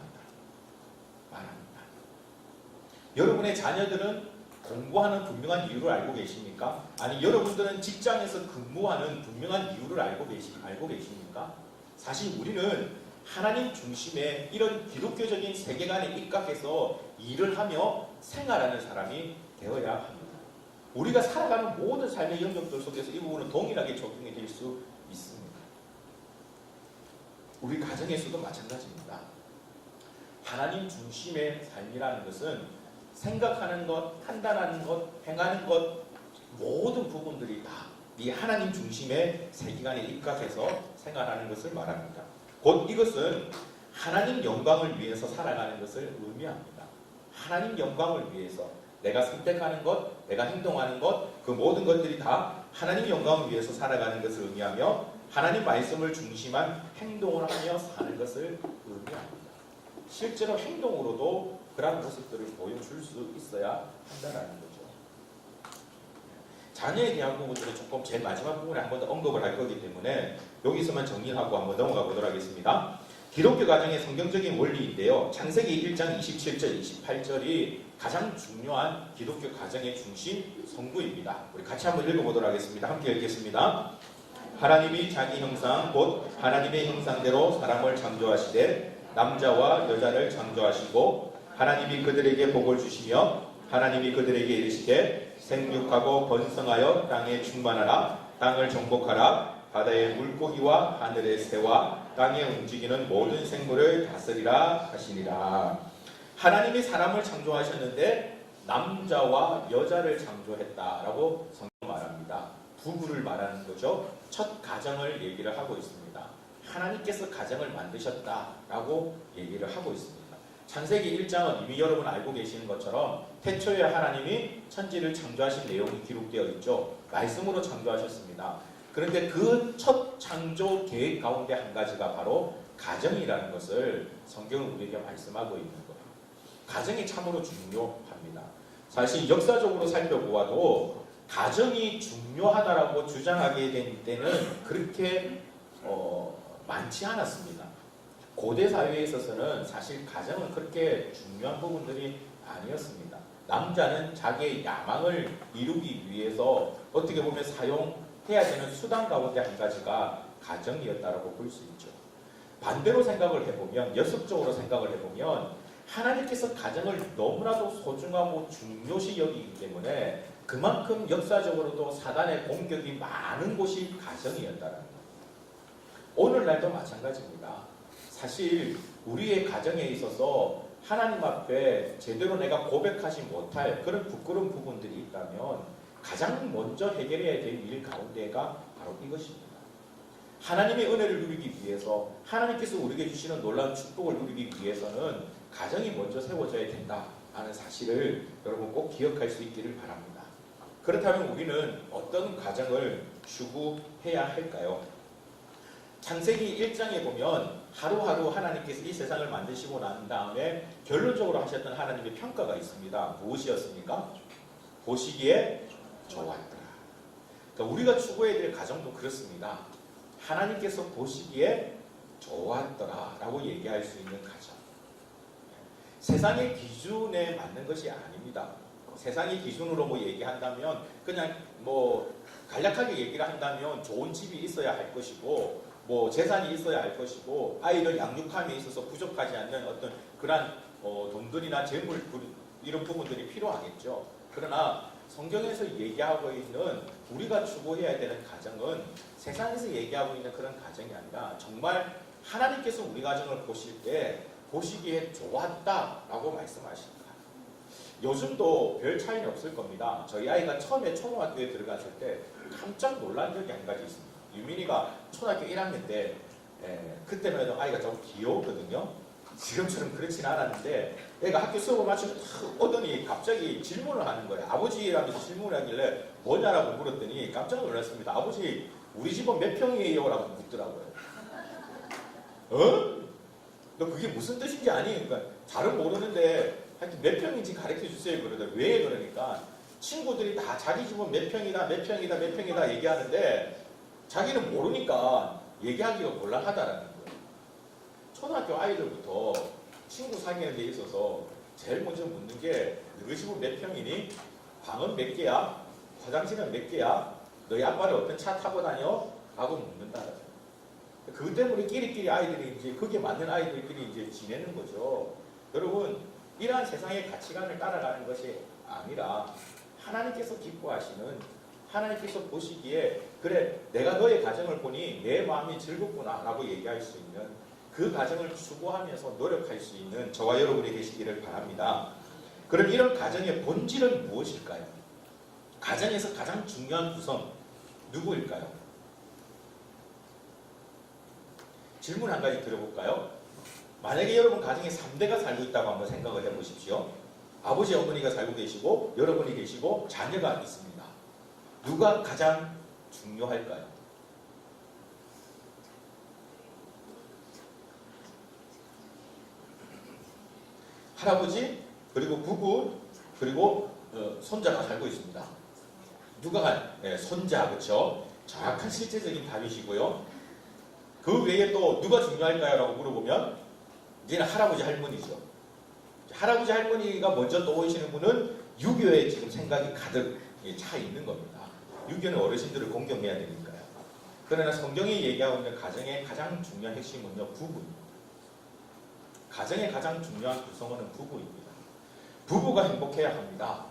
Speaker 1: 여러분의 자녀들은 공부하는 분명한 이유를 알고 계십니까? 아니 여러분들은 직장에서 근무하는 분명한 이유를 알고 계십니까? 사실 우리는 하나님 중심의 이런 기독교적인 세계관에 입각해서 일을 하며 생활하는 사람이 되어야 합니다. 우리가 살아가는 모든 삶의 영역들 속에서 이 부분은 동일하게 적용이 될 수 있습니다. 우리 가정에서도 마찬가지입니다. 하나님 중심의 삶이라는 것은 생각하는 것, 판단하는 것, 행하는 것 모든 부분들이 다 이 하나님 중심의 세계관에 입각해서 생활하는 것을 말합니다. 곧 이것은 하나님 영광을 위해서 살아가는 것을 의미합니다. 하나님 영광을 위해서 내가 선택하는 것, 내가 행동하는 것, 그 모든 것들이 다 하나님 영광을 위해서 살아가는 것을 의미하며 하나님 말씀을 중심한 행동을 하며 사는 것을 의미합니다. 실제로 행동으로도 그런 모습들을 보여줄 수 있어야 한다는 거죠. 자녀에 대한 부분들은 조금 제일 마지막 부분에 한 번 더 언급을 할 거기 때문에 여기서만 정리하고 한번 넘어가 보도록 하겠습니다. 기독교 가정의 성경적인 원리인데요. 창세기 1장 27절, 28절이 가장 중요한 기독교 가정의 중심 성구입니다. 우리 같이 한번 읽어보도록 하겠습니다. 함께 읽겠습니다. 하나님이 자기 형상 곧 하나님의 형상대로 사람을 창조하시되 남자와 여자를 창조하시고 하나님이 그들에게 복을 주시며 하나님이 그들에게 이르시되 생육하고 번성하여 땅에 충만하라 땅을 정복하라 바다의 물고기와 하늘의 새와 땅에 움직이는 모든 생물을 다스리라 하시니라. 하나님이 사람을 창조하셨는데 남자와 여자를 창조했다라고 성경 말합니다. 부부를 말하는 거죠. 첫 가정을 얘기를 하고 있습니다. 하나님께서 가정을 만드셨다라고 얘기를 하고 있습니다. 창세기 1장은 이미 여러분 알고 계시는 것처럼 태초에 하나님이 천지를 창조하신 내용이 기록되어 있죠. 말씀으로 창조하셨습니다. 그런데 그 첫 창조 계획 가운데 한 가지가 바로 가정이라는 것을 성경은 우리에게 말씀하고 있는 거예요. 가정이 참으로 중요합니다. 사실 역사적으로 살펴보아도 가정이 중요하다라고 주장하게 된 때는 그렇게 많지 않았습니다. 고대 사회에 있어서는 사실 가정은 그렇게 중요한 부분들이 아니었습니다. 남자는 자기의 야망을 이루기 위해서 어떻게 보면 사용해야 되는 수단 가운데 한 가지가 가정이었다라고 볼 수 있죠. 반대로 생각을 해보면, 역설적으로 생각을 해보면 하나님께서 가정을 너무나도 소중하고 중요시 여기기 때문에 그만큼 역사적으로도 사단의 공격이 많은 곳이 가정이었다는 거예요. 오늘날도 마찬가지입니다. 사실 우리의 가정에 있어서 하나님 앞에 제대로 내가 고백하지 못할 그런 부끄러운 부분들이 있다면 가장 먼저 해결해야 될 일 가운데가 바로 이것입니다. 하나님의 은혜를 누리기 위해서 하나님께서 우리에게 주시는 놀라운 축복을 누리기 위해서는 가정이 먼저 세워져야 된다라는 사실을 여러분 꼭 기억할 수 있기를 바랍니다. 그렇다면 우리는 어떤 가정을 추구해야 할까요? 창세기 1장에 보면 하루하루 하나님께서 이 세상을 만드시고 난 다음에 결론적으로 하셨던 하나님의 평가가 있습니다. 무엇이었습니까? 보시기에 좋았더라. 그러니까 우리가 추구해야 될 가정도 그렇습니다. 하나님께서 보시기에 좋았더라 라고 얘기할 수 있는 가정. 세상의 기준에 맞는 것이 아닙니다. 세상의 기준으로 뭐 얘기한다면 그냥 뭐 간략하게 얘기를 한다면 좋은 집이 있어야 할 것이고 뭐 재산이 있어야 할 것이고 아이를 양육함에 있어서 부족하지 않는 어떤 그런 돈들이나 재물 이런 부분들이 필요하겠죠. 그러나 성경에서 얘기하고 있는 우리가 추구해야 되는 가정은 세상에서 얘기하고 있는 그런 가정이 아니라 정말 하나님께서 우리 가정을 보실 때 보시기에 좋았다라고 말씀하십니다. 요즘도 별 차이는 없을 겁니다. 저희 아이가 처음에 초등학교에 들어갔을 때 깜짝 놀란 적이 한 가지 있습니다. 유민이가 초등학교 1학년 때 그때는 아이가 좀 귀여웠거든요. 지금처럼 그렇진 않았는데 애가 학교 수업을 마치고 탁 오더니 갑자기 질문을 하는 거예요. 아버지라면서 질문을 하길래 뭐냐라고 물었더니 깜짝 놀랐습니다. 아버지 우리 집은 몇 평이에요? 라고 묻더라고요. 어? 너 그게 무슨 뜻인지 아니? 그러니까 잘은 모르는데 하여튼 몇 평인지 가르쳐 주세요. 그러더라고요. 왜 그러니까 친구들이 다 자기 집은 몇 평이다 몇 평이다 몇 평이다 얘기하는데 자기는 모르니까 얘기하기가 곤란하다라는 거예요. 초등학교 아이들부터 친구 사귀는 데 있어서 제일 먼저 묻는 게 너희 집은 몇 평이니? 방은 몇 개야? 화장실은 몇 개야? 너희 아빠는 어떤 차 타고 다녀? 하고 묻는다. 그 때문에 끼리끼리 아이들이 이제 거기에 맞는 아이들끼리 이제 지내는 거죠. 여러분, 이러한 세상의 가치관을 따라가는 것이 아니라 하나님께서 기뻐하시는 하나님께서 보시기에 그래 내가 너의 가정을 보니 내 마음이 즐겁구나 라고 얘기할 수 있는 그 가정을 추구하면서 노력할 수 있는 저와 여러분이 되시기를 바랍니다. 그럼 이런 가정의 본질은 무엇일까요? 가정에서 가장 중요한 구성 누구일까요? 질문 한 가지 들어볼까요? 만약에 여러분 가정에 3대가 살고 있다고 한번 생각을 해보십시오. 아버지 어머니가 살고 계시고 여러분이 계시고 자녀가 있습니다. 누가 가장 중요할까요? 할아버지 그리고 부부 그리고 손자가 살고 있습니다. 누가 손자 그렇죠? 정확한 실제적인 답이시고요. 그 외에 또 누가 중요할까요? 라고 물어보면 이제는 할아버지 할머니죠. 할아버지 할머니가 먼저 떠오르시는 분은 유교에 지금 생각이 가득 차 있는 겁니다. 유교는 어르신들을 공경해야 되니까요. 그러나 성경이 얘기하고 있는 가정의 가장 중요한 핵심은요, 부부입니다. 가정의 가장 중요한 구성원은 부부입니다. 부부가 행복해야 합니다.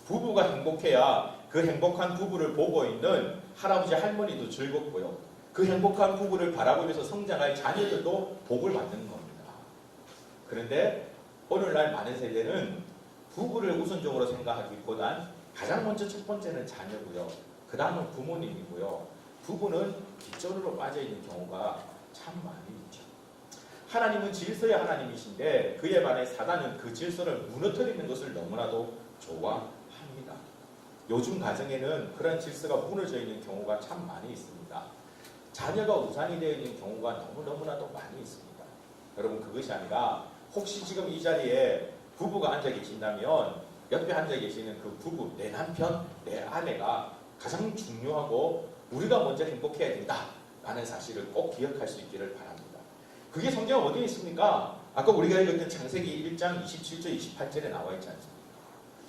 Speaker 1: 부부가 행복해야 그 행복한 부부를 보고 있는 할아버지 할머니도 즐겁고요. 그 행복한 부부를 바라보면서 성장할 자녀들도 복을 받는 겁니다. 그런데 오늘날 많은 세대는 부부를 우선적으로 생각하기보단 가장 먼저 첫 번째는 자녀고요. 그 다음은 부모님이고요. 부부는 뒷전으로 빠져있는 경우가 참 많이 있죠. 하나님은 질서의 하나님이신데 그에 반해 사단은 그 질서를 무너뜨리는 것을 너무나도 좋아합니다. 요즘 가정에는 그런 질서가 무너져 있는 경우가 참 많이 있습니다. 자녀가 우상이 되어 있는 경우가 너무나도 많이 있습니다. 여러분 그것이 아니라 혹시 지금 이 자리에 부부가 앉아 계신다면 옆에 앉아 계시는 그 부부, 내 남편, 내 아내가 가장 중요하고 우리가 먼저 행복해야 된다라는 사실을 꼭 기억할 수 있기를 바랍니다. 그게 성경 어디에 있습니까? 아까 우리가 읽었던 창세기 1장 27절 28절에 나와 있지 않습니까?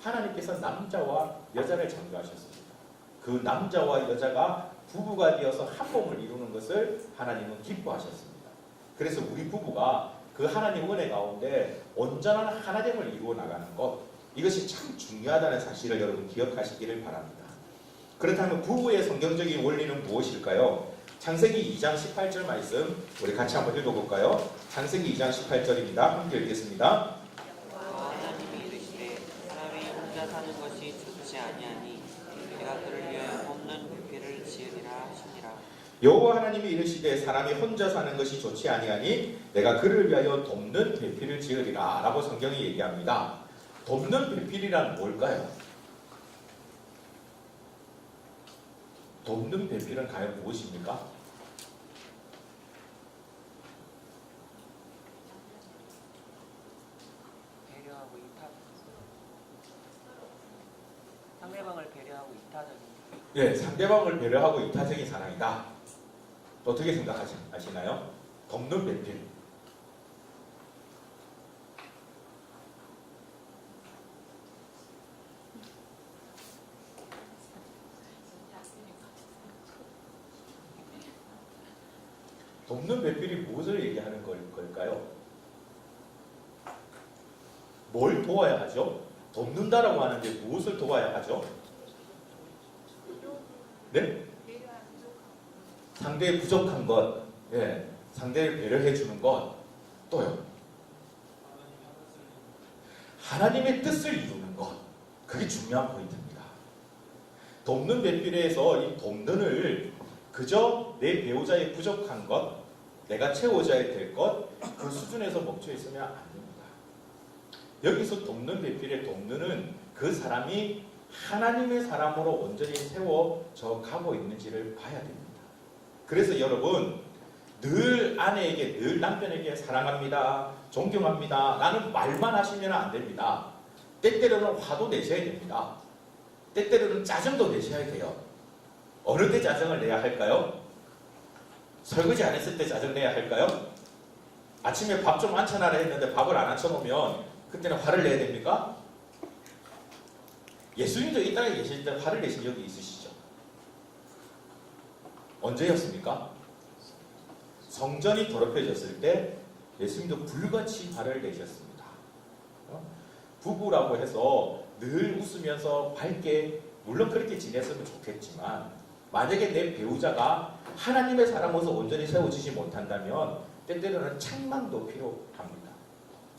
Speaker 1: 하나님께서 남자와 여자를 창조하셨습니다. 그 남자와 여자가 부부가 되어서 한 몸을 이루는 것을 하나님은 기뻐하셨습니다. 그래서 우리 부부가 그 하나님 은혜 가운데 온전한 하나됨을 이루어 나가는 것, 이것이 참 중요하다는 사실을 여러분 기억하시기를 바랍니다. 그렇다면 부부의 성경적인 원리는 무엇일까요? 창세기 2장 18절 말씀 우리 같이 한번 읽어볼까요? 창세기 2장 18절입니다. 함께 읽겠습니다.
Speaker 2: 하나님이 이르시되 사람이 혼자 사는 것이 좋지 아니하니 내가 그를 위하여 없는 부패를 지으리라 하시니라.
Speaker 1: 여호와 하나님이 이르시되 사람이 혼자 사는 것이 좋지 아니하니 내가 그를 위하여 돕는 배필을 지으리라 라고 성경이 얘기합니다. 돕는 배필이란 뭘까요? 돕는 배필은 과연 무엇입니까?
Speaker 2: 배려하고 이타. 상대방을 배려하고 이타적인.
Speaker 1: 네, 상대방을 배려하고 이타적인 사랑이다. 어떻게 생각하시나요? 돕는 배필. 돕는 배필이 무엇을 얘기하는 걸까요? 뭘 도와야 하죠? 돕는다라고 하는데 무엇을 도와야 하죠? 네? 상대의 부족한 것, 예, 상대를 배려해 주는 것, 또요. 하나님의 뜻을 이루는 것, 그게 중요한 포인트입니다. 돕는 배필에서 이 돕는을 그저 내 배우자의 부족한 것, 내가 채워줘야 될 것, 그 수준에서 멈춰 있으면 안 됩니다. 여기서 돕는 배필의 돕는은 그 사람이 하나님의 사람으로 온전히 세워져 가고 있는지를 봐야 됩니다. 그래서 여러분, 늘 아내에게, 늘 남편에게 사랑합니다, 존경합니다 라는 말만 하시면 안 됩니다. 때때로는 화도 내셔야 됩니다. 때때로는 짜증도 내셔야 돼요. 어느 때 짜증을 내야 할까요? 설거지 안 했을 때 짜증 내야 할까요? 아침에 밥 좀 안쳐놔라 했는데 밥을 안 안쳐놓으면 그때는 화를 내야 됩니까? 예수님도 이 땅에 계실 때 화를 내신 적이 있으시죠? 언제였습니까? 성전이 더럽혀졌을 때 예수님도 불같이 화를 내셨습니다. 부부라고 해서 늘 웃으면서 밝게, 물론 그렇게 지냈으면 좋겠지만 만약에 내 배우자가 하나님의 사람으로서 온전히 세워지지 못한다면 때때로는 책망도 필요합니다.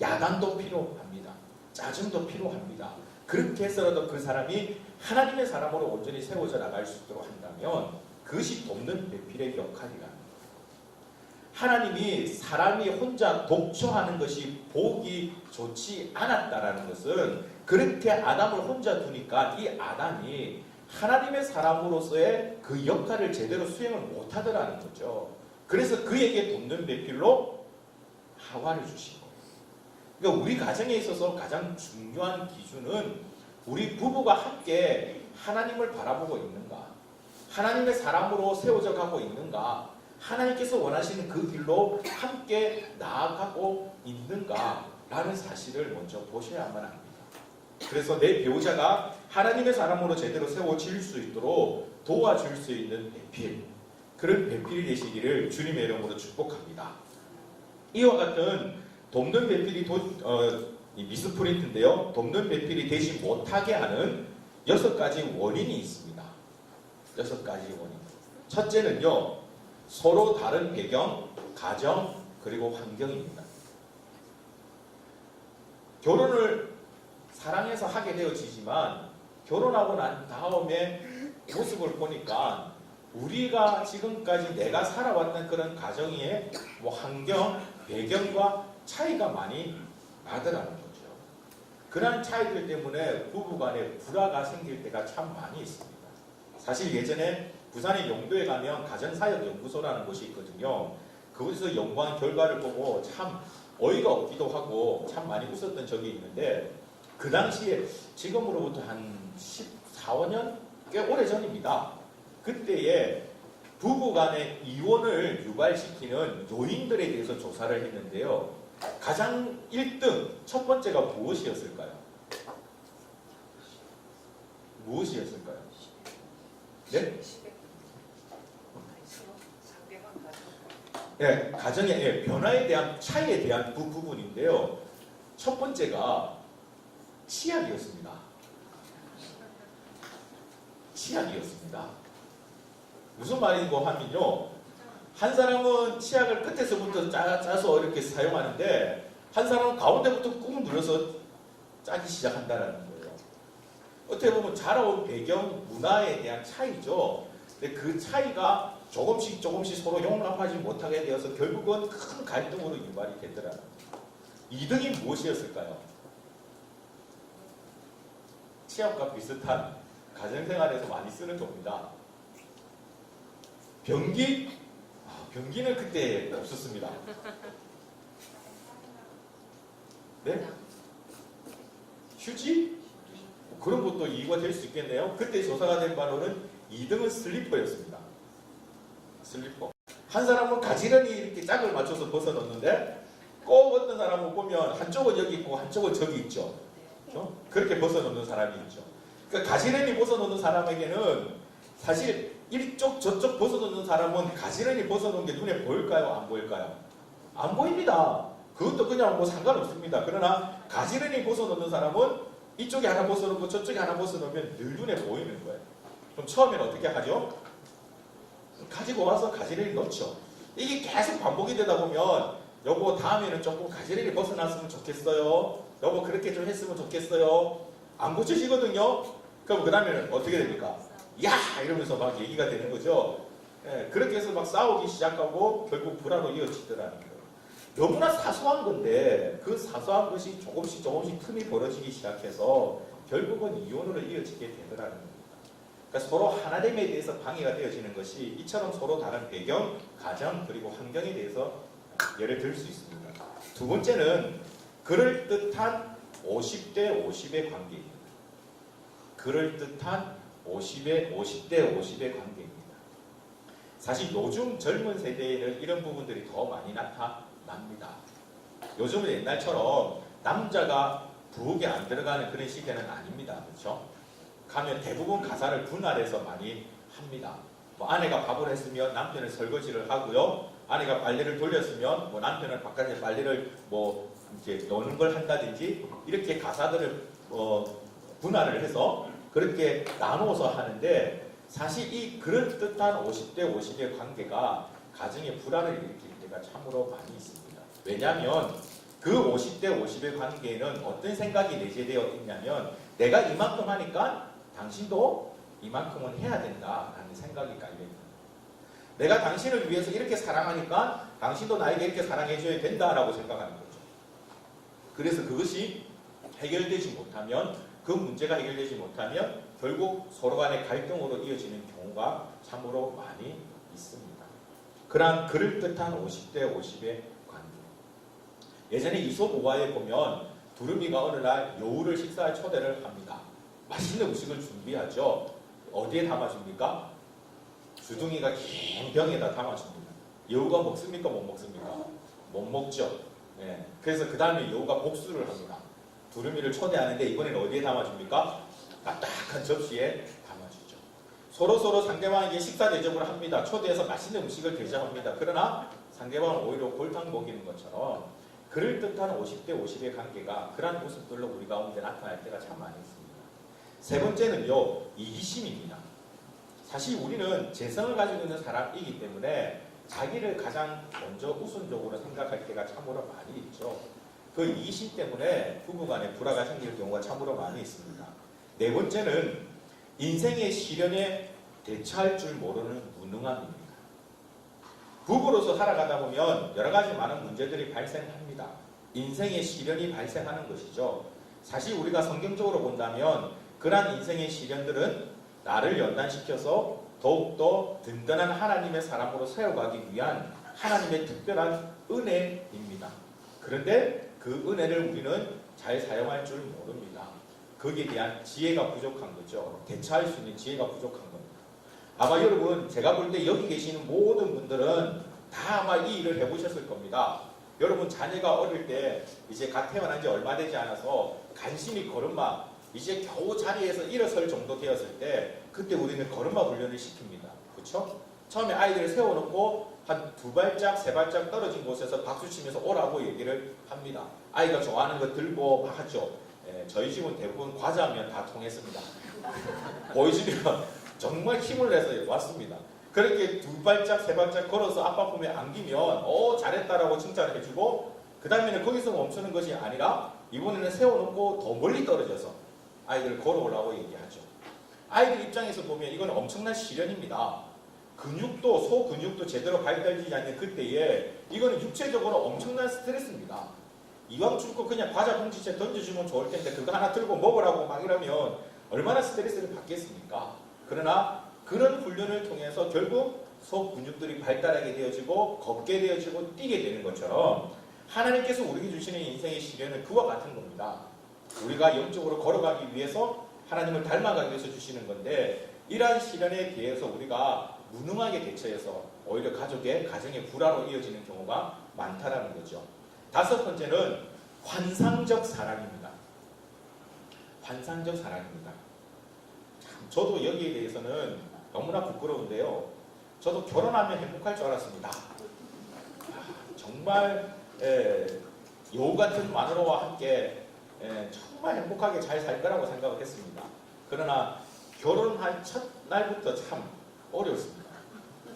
Speaker 1: 야단도 필요합니다. 짜증도 필요합니다. 그렇게 해서라도 그 사람이 하나님의 사람으로 온전히 세워져 나갈 수 있도록 한다면 그것이 돕는 배필의 역할이랍니다. 하나님이 사람이 혼자 독초하는 것이 보기 좋지 않았다라는 것은 그렇게 아담을 혼자 두니까 이 아담이 하나님의 사람으로서의 그 역할을 제대로 수행을 못하더라는 거죠. 그래서 그에게 돕는 배필로 하와를 주신 거예요. 그러니까 우리 가정에 있어서 가장 중요한 기준은 우리 부부가 함께 하나님을 바라보고 있는가, 하나님의 사람으로 세워져 가고 있는가, 하나님께서 원하시는 그 길로 함께 나아가고 있는가라는 사실을 먼저 보셔야만 합니다. 그래서 내 배우자가 하나님의 사람으로 제대로 세워질 수 있도록 도와줄 수 있는 배필, 그런 배필이 되시기를 주님의 이름으로 축복합니다. 이와 같은 돕는 배필이 미스프린트인데요. 돕는 배필이 되지 못하게 하는 6가지 원인이 있습니다. 6가지 원인. 첫째는요, 서로 다른 배경, 가정, 그리고 환경입니다. 결혼을 사랑해서 하게 되어지지만 결혼하고 난 다음에 모습을 보니까 우리가 지금까지 내가 살아왔던 그런 가정의 환경, 배경과 차이가 많이 나더라는 거죠. 그런 차이들 때문에 부부간에 불화가 생길 때가 참 많이 있습니다. 사실 예전에 부산의 용도에 가면 가정사역연구소라는 곳이 있거든요. 그곳에서 연구한 결과를 보고 참 어이가 없기도 하고 참 많이 웃었던 적이 있는데, 그 당시에 지금으로부터 한 14, 15년? 꽤 오래전입니다. 그때에 부부간의 이혼을 유발시키는 요인들에 대해서 조사를 했는데요. 가장 1등, 첫 번째가 무엇이었을까요? 무엇이었을까요? 네? 네, 가정의 변화에 대한 차이에 대한 부분인데요. 첫 번째가 치약이었습니다. 치약이었습니다. 무슨 말인고 하면요, 한 사람은 치약을 끝에서부터 짜서 이렇게 사용하는데 한 사람은 가운데부터 꾹 눌러서 짜기 시작한다는 거예요. 어떻게 보면 자라온 배경, 문화에 대한 차이죠. 근데 그 차이가 조금씩 서로 용납하지 못하게 되어서 결국은 큰 갈등으로 유발이 되더라고요. 2등이 무엇이었을까요? 취업과 비슷한 가정생활에서 많이 쓰는 겁니다. 변기? 변기는 그때 없었습니다. 네? 휴지? 그런 것도 이유가 될 수 있겠네요. 그때 조사가 된 바로는 2등은 슬리퍼였습니다. 슬리퍼. 한 사람은 가지런히 이렇게 짝을 맞춰서 벗어 넣는데 꼭 어떤 사람을 보면 한쪽은 여기 있고 한쪽은 저기 있죠. 그렇죠? 그렇게 벗어 넣는 사람이 있죠. 그러니까 가지런히 벗어 넣는 사람에게는 사실 이쪽 저쪽 벗어 넣는 사람은 가지런히 벗어 놓은 게 눈에 보일까요? 안 보일까요? 안 보입니다. 그것도 그냥 뭐 상관없습니다. 그러나 가지런히 벗어 넣는 사람은 이쪽에 하나 벗어 놓고 저쪽에 하나 벗어 놓으면 늘 눈에 보이는 거예요. 그럼 처음에는 어떻게 하죠? 가지고 와서 가지런히 넣죠. 이게 계속 반복이 되다 보면 여보 다음에는 조금 가지런히 벗어났으면 좋겠어요. 여보 그렇게 좀 했으면 좋겠어요. 안 고쳐지거든요. 그럼 그 다음에는 어떻게 됩니까? 야! 이러면서 막 얘기가 되는 거죠. 예, 그렇게 해서 막 싸우기 시작하고 결국 불화로 이어지더라는 거예요. 너무나 사소한 건데 그 사소한 것이 조금씩 틈이 벌어지기 시작해서 결국은 이혼으로 이어지게 되더라는 겁니다. 그러니까 서로 하나됨에 대해서 방해가 되어지는 것이 이처럼 서로 다른 배경, 가정 그리고 환경에 대해서 예를 들 수 있습니다. 두 번째는 그럴듯한 50대 50의 관계입니다. 그럴듯한 50대 50의 관계입니다. 사실 요즘 젊은 세대에는 이런 부분들이 더 많이 나타납니다. 요즘은 옛날처럼 남자가 부엌에 안 들어가는 그런 시대는 아닙니다. 그렇죠? 가면 대부분 가사를 분할해서 많이 합니다. 뭐 아내가 밥을 했으면 남편은 설거지를 하고요. 아내가 빨래를 돌렸으면 뭐 남편은 바깥에 빨래를 뭐 이렇게 넣는 걸 한다든지 이렇게 가사들을 분할을 해서 그렇게 나누어서 하는데 사실 이 그럴듯한 50대 50의 관계가 가정에 불안을 일으킬 때가 참으로 많이 있습니다. 왜냐하면 그 50대 50의 관계에는 어떤 생각이 내재되어 있냐면 내가 이만큼 하니까 당신도 이만큼은 해야 된다라는 생각이 깔려있는 거예요. 내가 당신을 위해서 이렇게 사랑하니까 당신도 나에게 이렇게 사랑해줘야 된다라고 생각하는 거죠. 그래서 그것이 해결되지 못하면 그 문제가 해결되지 못하면 결국 서로 간의 갈등으로 이어지는 경우가 참으로 많이 있습니다. 그러한 그럴듯한 50대 50의 관계. 예전에 이솝 우화에 보면 두루미가 어느 날 여우를 식사에 초대를 합니다. 맛있는 음식을 준비하죠. 어디에 담아줍니까? 주둥이가 긴 병에다 담아줍니다. 여우가 먹습니까? 못 먹습니까? 못 먹죠. 네. 그래서 그 다음에 여우가 복수를 합니다. 두루미를 초대하는데 이번엔 어디에 담아줍니까? 딱딱한 접시에 담아주죠. 서로 상대방에게 식사 대접을 합니다. 초대해서 맛있는 음식을 대접합니다. 그러나 상대방은 오히려 골탕 먹이는 것처럼 그럴듯한 50대 50의 관계가 그런 모습들로 우리 가운데 나타날 때가 참 많이 있습니다. 세 번째는요, 이기심입니다. 사실 우리는 재성을 가지고 있는 사람이기 때문에 자기를 가장 먼저 우선적으로 생각할 때가 참으로 많이 있죠. 그 이기심 때문에 부부간에 불화가 생길 경우가 참으로 많이 있습니다. 네 번째는 인생의 시련에 대처할 줄 모르는 무능함입니다. 부부로서 살아가다 보면 여러 가지 많은 문제들이 발생합니다. 인생의 시련이 발생하는 것이죠. 사실 우리가 성경적으로 본다면 그러한 인생의 시련들은 나를 연단시켜서 더욱더 든든한 하나님의 사람으로 세워가기 위한 하나님의 특별한 은혜입니다. 그런데 그 은혜를 우리는 잘 사용할 줄 모릅니다. 거기에 대한 지혜가 부족한 거죠. 대처할 수 있는 지혜가 부족한 겁니다. 아마 여러분 제가 볼 때 여기 계시는 모든 분들은 다 아마 이 일을 해보셨을 겁니다. 여러분 자녀가 어릴 때 이제 갓 태어난 지 얼마 되지 않아서 간신히 걸음마 이제 겨우 자리에서 일어설 정도 되었을 때 그때 우리는 걸음마 훈련을 시킵니다. 그렇죠? 처음에 아이들을 세워놓고 한 2발짝, 3발짝 떨어진 곳에서 박수치면서 오라고 얘기를 합니다. 아이가 좋아하는 거 들고 막 하죠. 예, 저희 집은 대부분 과자하면 다 통했습니다. 보여주면 정말 힘을 내서 왔습니다. 그렇게 2발짝, 3발짝 걸어서 아빠 품에 안기면 잘했다라고 칭찬을 해주고 그 다음에는 거기서 멈추는 것이 아니라 이번에는 세워놓고 더 멀리 떨어져서 아이들 걸어오라고 얘기하죠. 아이들 입장에서 보면 이건 엄청난 시련입니다.
Speaker 3: 근육도 소근육도 제대로 발달되지 않는 그때에 이거는 육체적으로 엄청난 스트레스입니다. 이왕 줄 거 그냥 과자 봉지째 던져주면 좋을 텐데 그거 하나 들고 먹으라고 막 이러면 얼마나 스트레스를 받겠습니까? 그러나 그런 훈련을 통해서 결국 속 근육들이 발달하게 되어지고 걷게 되어지고 뛰게 되는 것처럼 하나님께서 우리에게 주시는 인생의 시련은 그와 같은 겁니다. 우리가 영적으로 걸어가기 위해서 하나님을 닮아가기 위해서 주시는 건데 이러한 시련에 대해서 우리가 무능하게 대처해서 오히려 가정의 불화로 이어지는 경우가 많다라는 거죠. 다섯 번째는 환상적 사랑입니다. 환상적 사랑입니다. 참, 저도 여기에 대해서는 너무나 부끄러운데요. 저도 결혼하면 행복할 줄 알았습니다. 정말 여우 같은 마누라와 함께 정말 행복하게 잘 살 거라고 생각을 했습니다. 그러나 결혼한 첫날부터 참 어려웠습니다.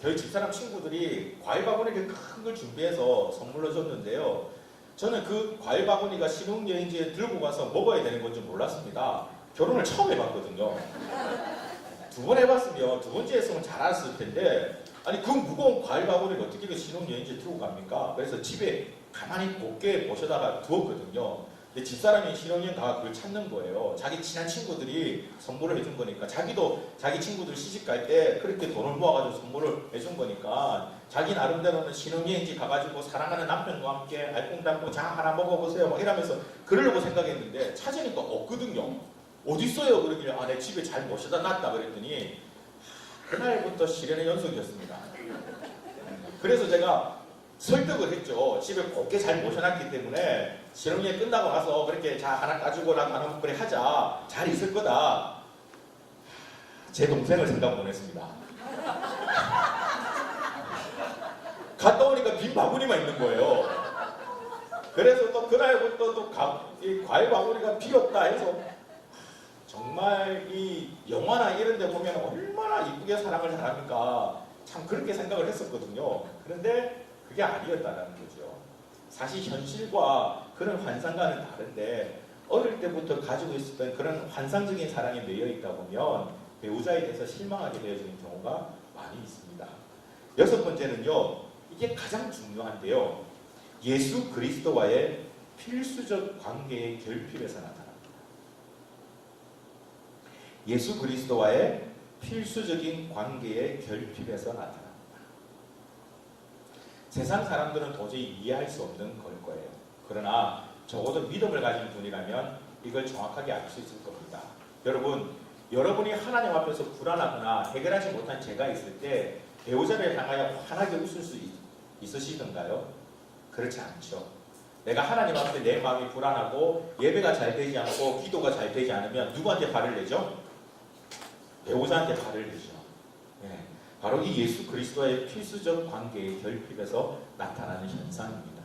Speaker 3: 저희 집사람 친구들이 과일 바구니를 큰 걸 준비해서 선물로 줬는데요. 저는 그 과일 바구니가 신혼여행지에 들고 가서 먹어야 되는 건지 몰랐습니다. 결혼을 처음 해봤거든요. 두 번 해봤으면 두 번째 했으면 잘 알았을 텐데 아니 그 무거운 과일 바구니를 어떻게 그 신혼여행지에 들고 갑니까? 그래서 집에 가만히 곱게 모셔다가 두었거든요. 근데 집사람이 신혼여행 가서 그걸 찾는 거예요. 자기 친한 친구들이 선물을 해준 거니까 자기도 자기 친구들 시집 갈 때 그렇게 돈을 모아가지고 선물을 해준 거니까 자기 나름대로는 신혼여행지 가가지고 사랑하는 남편과 함께 알콩달콩 장 하나 먹어보세요 막 이러면서 그러려고 생각했는데 찾으니까 없거든요. 어딨어요? 그러길래 내 집에 잘 모셔다 놨다 그랬더니 그날부터 시련의 연속이었습니다. 그래서 제가 설득을 했죠. 집에 곱게 잘 모셔놨기 때문에 신혼여행 끝나고 나서 그렇게 자 하나 까주고 나눠 그래 하자. 잘 있을 거다. 제 동생을 생각 못 했습니다. 갔다 오니까 빈 바구니만 있는 거예요. 그래서 또 그날부터 또 이 과일 바구니가 비었다 해서 정말 이 영화나 이런 데 보면 얼마나 이쁘게 사랑을 잘합니까? 참 그렇게 생각을 했었거든요. 그런데 그게 아니었다는 거죠. 사실 현실과 그런 환상과는 다른데 어릴 때부터 가지고 있었던 그런 환상적인 사랑에 매여 있다 보면 배우자에 대해서 실망하게 되어지는 경우가 많이 있습니다. 여섯 번째는요. 이게 가장 중요한데요. 예수 그리스도와의 필수적 관계의 결핍에서 나타납니다. 예수 그리스도와의 필수적인 관계의 결핍에서 나타납니다. 세상 사람들은 도저히 이해할 수 없는 걸 거예요. 그러나 적어도 믿음을 가진 분이라면 이걸 정확하게 알 수 있을 겁니다. 여러분이 하나님 앞에서 불안하거나 해결하지 못한 죄가 있을 때 배우자를 향하여 환하게 웃을 수 있으시던가요? 그렇지 않죠. 내가 하나님 앞에 내 마음이 불안하고 예배가 잘 되지 않고 기도가 잘 되지 않으면 누구한테 화를 내죠? 배우자한테 화를 내죠. 네. 바로 이 예수 그리스도와의 필수적 관계의 결핍에서 나타나는 현상입니다.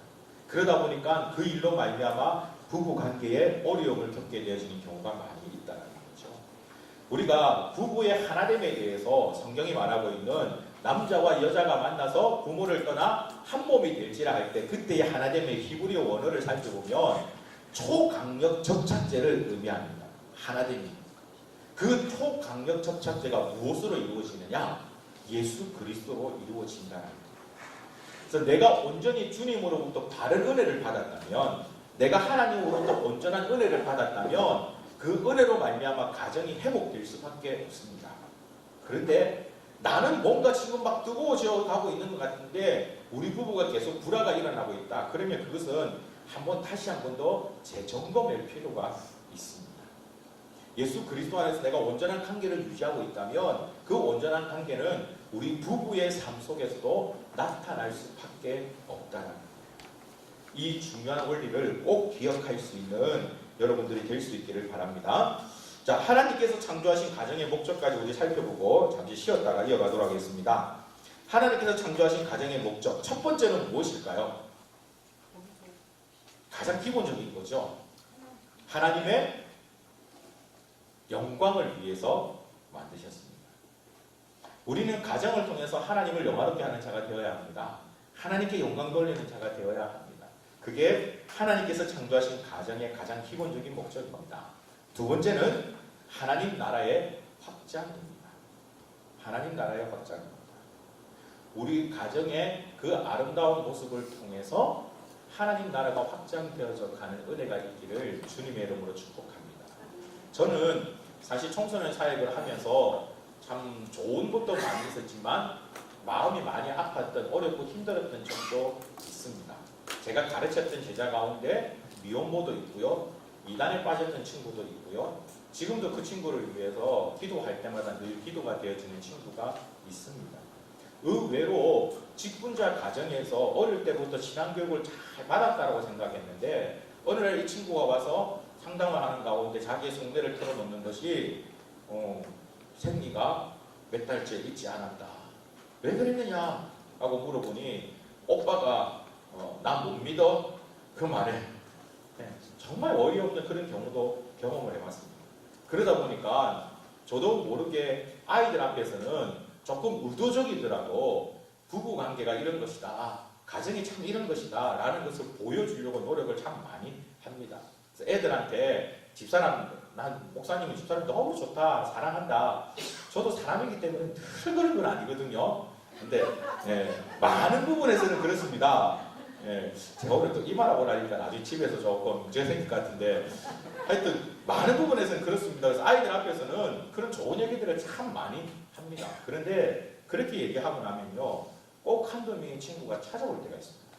Speaker 3: 그러다 보니까 그 일로 말미암아 부부 관계에 어려움을 겪게 되어지는 경우가 많이 있다는 거죠. 우리가 부부의 하나됨에 대해서 성경이 말하고 있는 남자와 여자가 만나서 부모를 떠나 한 몸이 될지라 할 때 그때의 하나됨의 히브리어 원어를 살펴보면 초강력 접착제를 의미합니다. 하나됨이. 그 초강력 접착제가 무엇으로 이루어지느냐? 예수 그리스도로 이루어진다는 거예요. 그래서 내가 온전히 주님으로부터 바른 은혜를 받았다면, 내가 하나님으로부터 온전한 은혜를 받았다면 그 은혜로 말미암아 가정이 회복될 수밖에 없습니다. 그런데 나는 뭔가 지금 막 뜨거워져 가고 있는 것 같은데 우리 부부가 계속 불화가 일어나고 있다. 그러면 그것은 다시 한 번 더 재점검할 필요가 있습니다. 예수 그리스도 안에서 내가 온전한 관계를 유지하고 있다면 그 온전한 관계는 우리 부부의 삶 속에서도 나타날 수밖에 없다는 거예요. 이 중요한 원리를 꼭 기억할 수 있는 여러분들이 될 수 있기를 바랍니다. 자, 하나님께서 창조하신 가정의 목적까지 우리 살펴보고 잠시 쉬었다가 이어가도록 하겠습니다. 하나님께서 창조하신 가정의 목적, 첫 번째는 무엇일까요? 가장 기본적인 거죠. 하나님의 영광을 위해서 만드셨습니다. 우리는 가정을 통해서 하나님을 영화롭게 하는 자가 되어야 합니다. 하나님께 영광 돌리는 자가 되어야 합니다. 그게 하나님께서 창조하신 가정의 가장 기본적인 목적입니다. 두 번째는 하나님 나라의 확장입니다. 하나님 나라의 확장입니다. 우리 가정의 그 아름다운 모습을 통해서 하나님 나라가 확장되어져 가는 은혜가 있기를 주님의 이름으로 축복합니다. 저는 사실 청소년 사역을 하면서 참 좋은 것도 많이 있었지만 마음이 많이 아팠던 어렵고 힘들었던 점도 있습니다. 제가 가르쳤던 제자 가운데 미혼모도 있고요. 이단에 빠졌던 친구도 있고요. 지금도 그 친구를 위해서 기도할 때마다 늘 기도가 되어지는 친구가 있습니다. 의외로 직분자 가정에서 어릴 때부터 신앙교육을 잘 받았다고 생각했는데 어느 날 이 친구가 와서 상담을 하는 가운데 자기의 속내를 털어놓는 것이 생리가 몇 달째 있지 않았다. 왜 그랬느냐? 라고 물어보니 오빠가 나 못 믿어? 그 말에 정말 어이없는 그런 경우도 경험을 해봤습니다. 그러다 보니까 저도 모르게 아이들 앞에서는 조금 의도적이더라도 부부관계가 이런 것이다. 가정이 참 이런 것이다. 라는 것을 보여주려고 노력을 참 많이 합니다. 그래서 애들한테 집사람, 난 목사님이 집사람 너무 좋다. 사랑한다. 저도 사람이기 때문에 늘 그런 건 아니거든요. 근데 많은 부분에서는 그렇습니다. 제가 오늘 또 이 말하고 나니까 나중에 집에서 조금 문제가 생길 것 같은데 하여튼 많은 부분에서는 그렇습니다. 그래서 아이들 앞에서는 그런 좋은 얘기들을 참 많이 합니다. 그런데 그렇게 얘기하고 나면요 꼭 한두 명의 친구가 찾아올 때가 있습니다.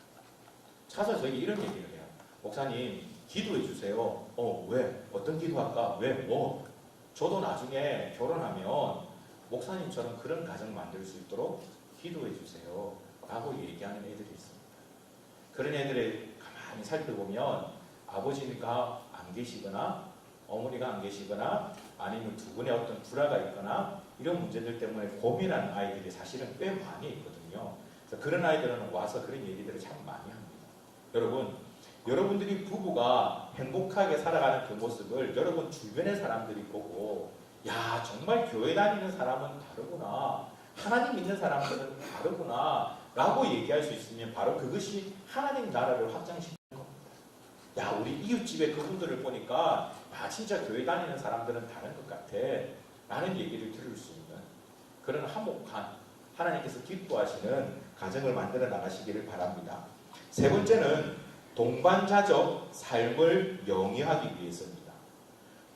Speaker 3: 찾아서 이런 얘기를 해요. 목사님 기도해 주세요. 왜? 어떤 기도할까? 왜? 뭐? 저도 나중에 결혼하면 목사님처럼 그런 가정 만들 수 있도록 기도해 주세요. 라고 얘기하는 애들이 있습니다. 그런 애들을 가만히 살펴보면 아버지가 안 계시거나 어머니가 안 계시거나 아니면 두 분의 어떤 불화가 있거나 이런 문제들 때문에 고민하는 아이들이 사실은 꽤 많이 있거든요. 그래서 그런 아이들은 와서 그런 얘기들을 참 많이 합니다. 여러분들이 부부가 행복하게 살아가는 그 모습을 여러분 주변의 사람들이 보고 야 정말 교회 다니는 사람은 다르구나. 하나님 믿는 사람들은 다르구나. 라고 얘기할 수 있으면 바로 그것이 하나님 나라를 확장시키는 겁니다. 야 우리 이웃집에 그분들을 보니까 야 진짜 교회 다니는 사람들은 다른 것 같아. 라는 얘기를 들을 수 있는 그런 화목한 하나님께서 기뻐하시는 가정을 만들어 나가시기를 바랍니다. 세 번째는 동반자적 삶을 영위하기 위해서입니다.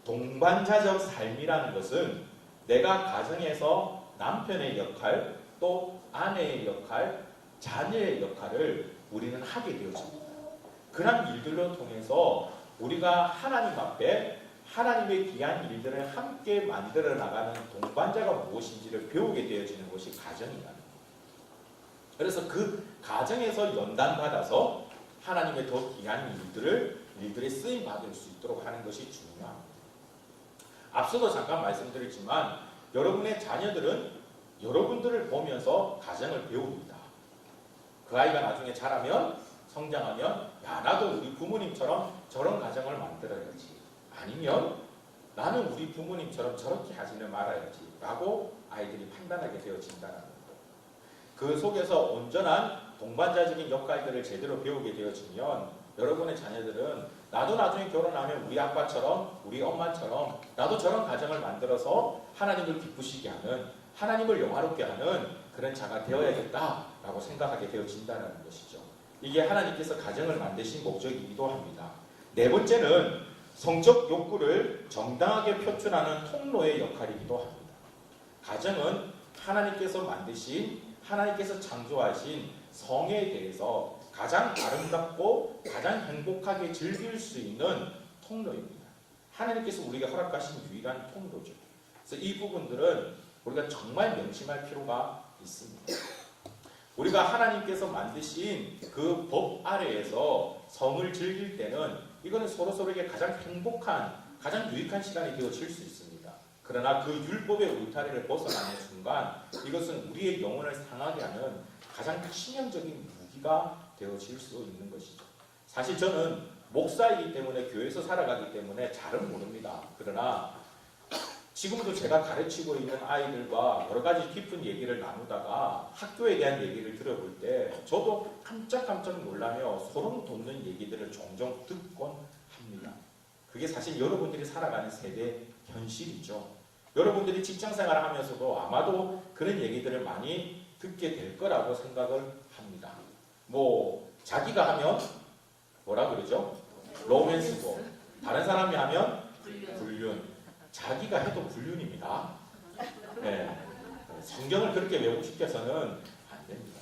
Speaker 3: 동반자적 삶이라는 것은 내가 가정에서 남편의 역할, 또 아내의 역할, 자녀의 역할을 우리는 하게 되어집니다. 그런 일들로 통해서 우리가 하나님 앞에 하나님의 귀한 일들을 함께 만들어 나가는 동반자가 무엇인지를 배우게 되어지는 것이 가정이라는 겁니다. 그래서 그 가정에서 연단받아서 하나님의 더 귀한 일들의 쓰임 받을 수 있도록 하는 것이 중요합니다. 앞서도 잠깐 말씀드렸지만 여러분의 자녀들은 여러분들을 보면서 가정을 배웁니다. 그 아이가 나중에 자라면 성장하면 야 나도 우리 부모님처럼 저런 가정을 만들어야지. 아니면 나는 우리 부모님처럼 저렇게 하지는 말아야지 라고 아이들이 판단하게 되어진다는 겁니다. 그 속에서 온전한 동반자적인 역할들을 제대로 배우게 되어지면 여러분의 자녀들은 나도 나중에 결혼하면 우리 아빠처럼 우리 엄마처럼 나도 저런 가정을 만들어서 하나님을 기쁘시게 하는 하나님을 영화롭게 하는 그런 자가 되어야겠다라고 생각하게 되어진다는 것이죠. 이게 하나님께서 가정을 만드신 목적이기도 합니다. 네 번째는 성적 욕구를 정당하게 표출하는 통로의 역할이기도 합니다. 가정은 하나님께서 만드신 하나님께서 창조하신 성에 대해서 가장 아름답고 가장 행복하게 즐길 수 있는 통로입니다. 하나님께서 우리가 허락하신 유일한 통로죠. 그래서 이 부분들은 우리가 정말 명심할 필요가 있습니다. 우리가 하나님께서 만드신 그 법 아래에서 성을 즐길 때는 이거는 서로서로에게 가장 행복한, 가장 유익한 시간이 되어질 수 있습니다. 그러나 그 율법의 울타리를 벗어나는 순간 이것은 우리의 영혼을 상하게 하는 가장 치명적인 무기가 되어질 수 있는 것이죠. 사실 저는 목사이기 때문에 교회에서 살아가기 때문에 잘은 모릅니다. 그러나 지금도 제가 가르치고 있는 아이들과 여러 가지 깊은 얘기를 나누다가 학교에 대한 얘기를 들어볼 때 저도 깜짝깜짝 놀라며 소름 돋는 얘기들을 종종 듣곤 합니다. 그게 사실 여러분들이 살아가는 세대 현실이죠. 여러분들이 직장생활을 하면서도 아마도 그런 얘기들을 많이 듣게 될 거라고 생각을 합니다. 뭐 자기가 하면 뭐라 그러죠? 로맨스고 다른 사람이 하면 불륜. 자기가 해도 불륜입니다. 네. 성경을 그렇게 왜곡시켜서는 안 됩니다.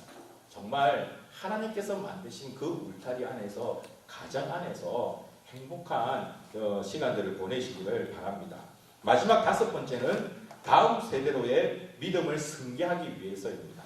Speaker 3: 정말 하나님께서 만드신 그 울타리 안에서 가정 안에서 행복한 시간들을 보내시기를 바랍니다. 마지막 5번째는 다음 세대로의 믿음을 승계하기 위해서입니다.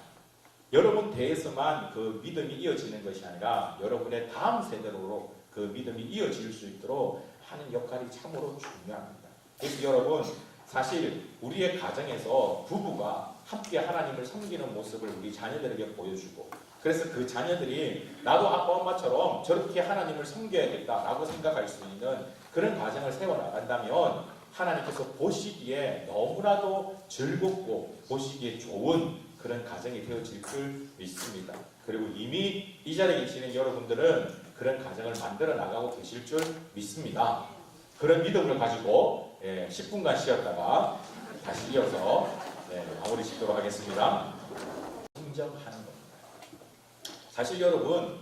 Speaker 3: 여러분 대에서만 그 믿음이 이어지는 것이 아니라 여러분의 다음 세대로 그 믿음이 이어질 수 있도록 하는 역할이 참으로 중요합니다. 그래서 여러분 사실 우리의 가정에서 부부가 함께 하나님을 섬기는 모습을 우리 자녀들에게 보여주고 그래서 그 자녀들이 나도 아빠 엄마처럼 저렇게 하나님을 섬겨야겠다라고 생각할 수 있는 그런 과정을 세워나간다면 하나님께서 보시기에 너무나도 즐겁고 보시기에 좋은 그런 가정이 되어질 줄 믿습니다. 그리고 이미 이 자리에 계시는 여러분들은 그런 가정을 만들어 나가고 계실 줄 믿습니다. 그런 믿음을 가지고 10분간 쉬었다가 다시 이어서 마무리 짓도록 하겠습니다. 인정하는 겁니다. 사실 여러분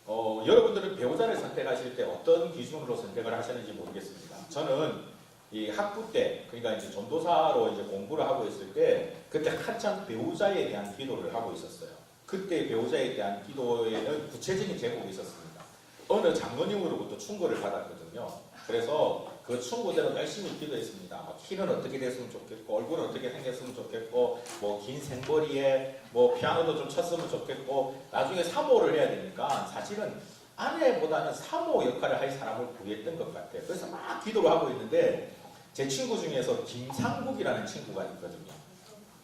Speaker 3: 여러분들은 배우자를 선택하실 때 어떤 기준으로 선택을 하셨는지 모르겠습니다. 저는 이 학부 때, 그러니까 이제 전도사로 이제 공부를 하고 있을 때, 그때 한참 배우자에 대한 기도를 하고 있었어요. 그때 배우자에 대한 기도에는 구체적인 제목이 있었습니다. 어느 장로님으로부터 충고를 받았거든요. 그래서 그 충고대로 열심히 기도했습니다. 키는 어떻게 됐으면 좋겠고, 얼굴은 어떻게 생겼으면 좋겠고, 뭐 긴 생머리에 뭐 피아노도 좀 쳤으면 좋겠고, 나중에 사모를 해야 되니까 사실은 아내보다는 사모 역할을 할 사람을 구했던 것 같아요. 그래서 막 기도를 하고 있는데 제 친구 중에서 김상국이라는 친구가 있거든요.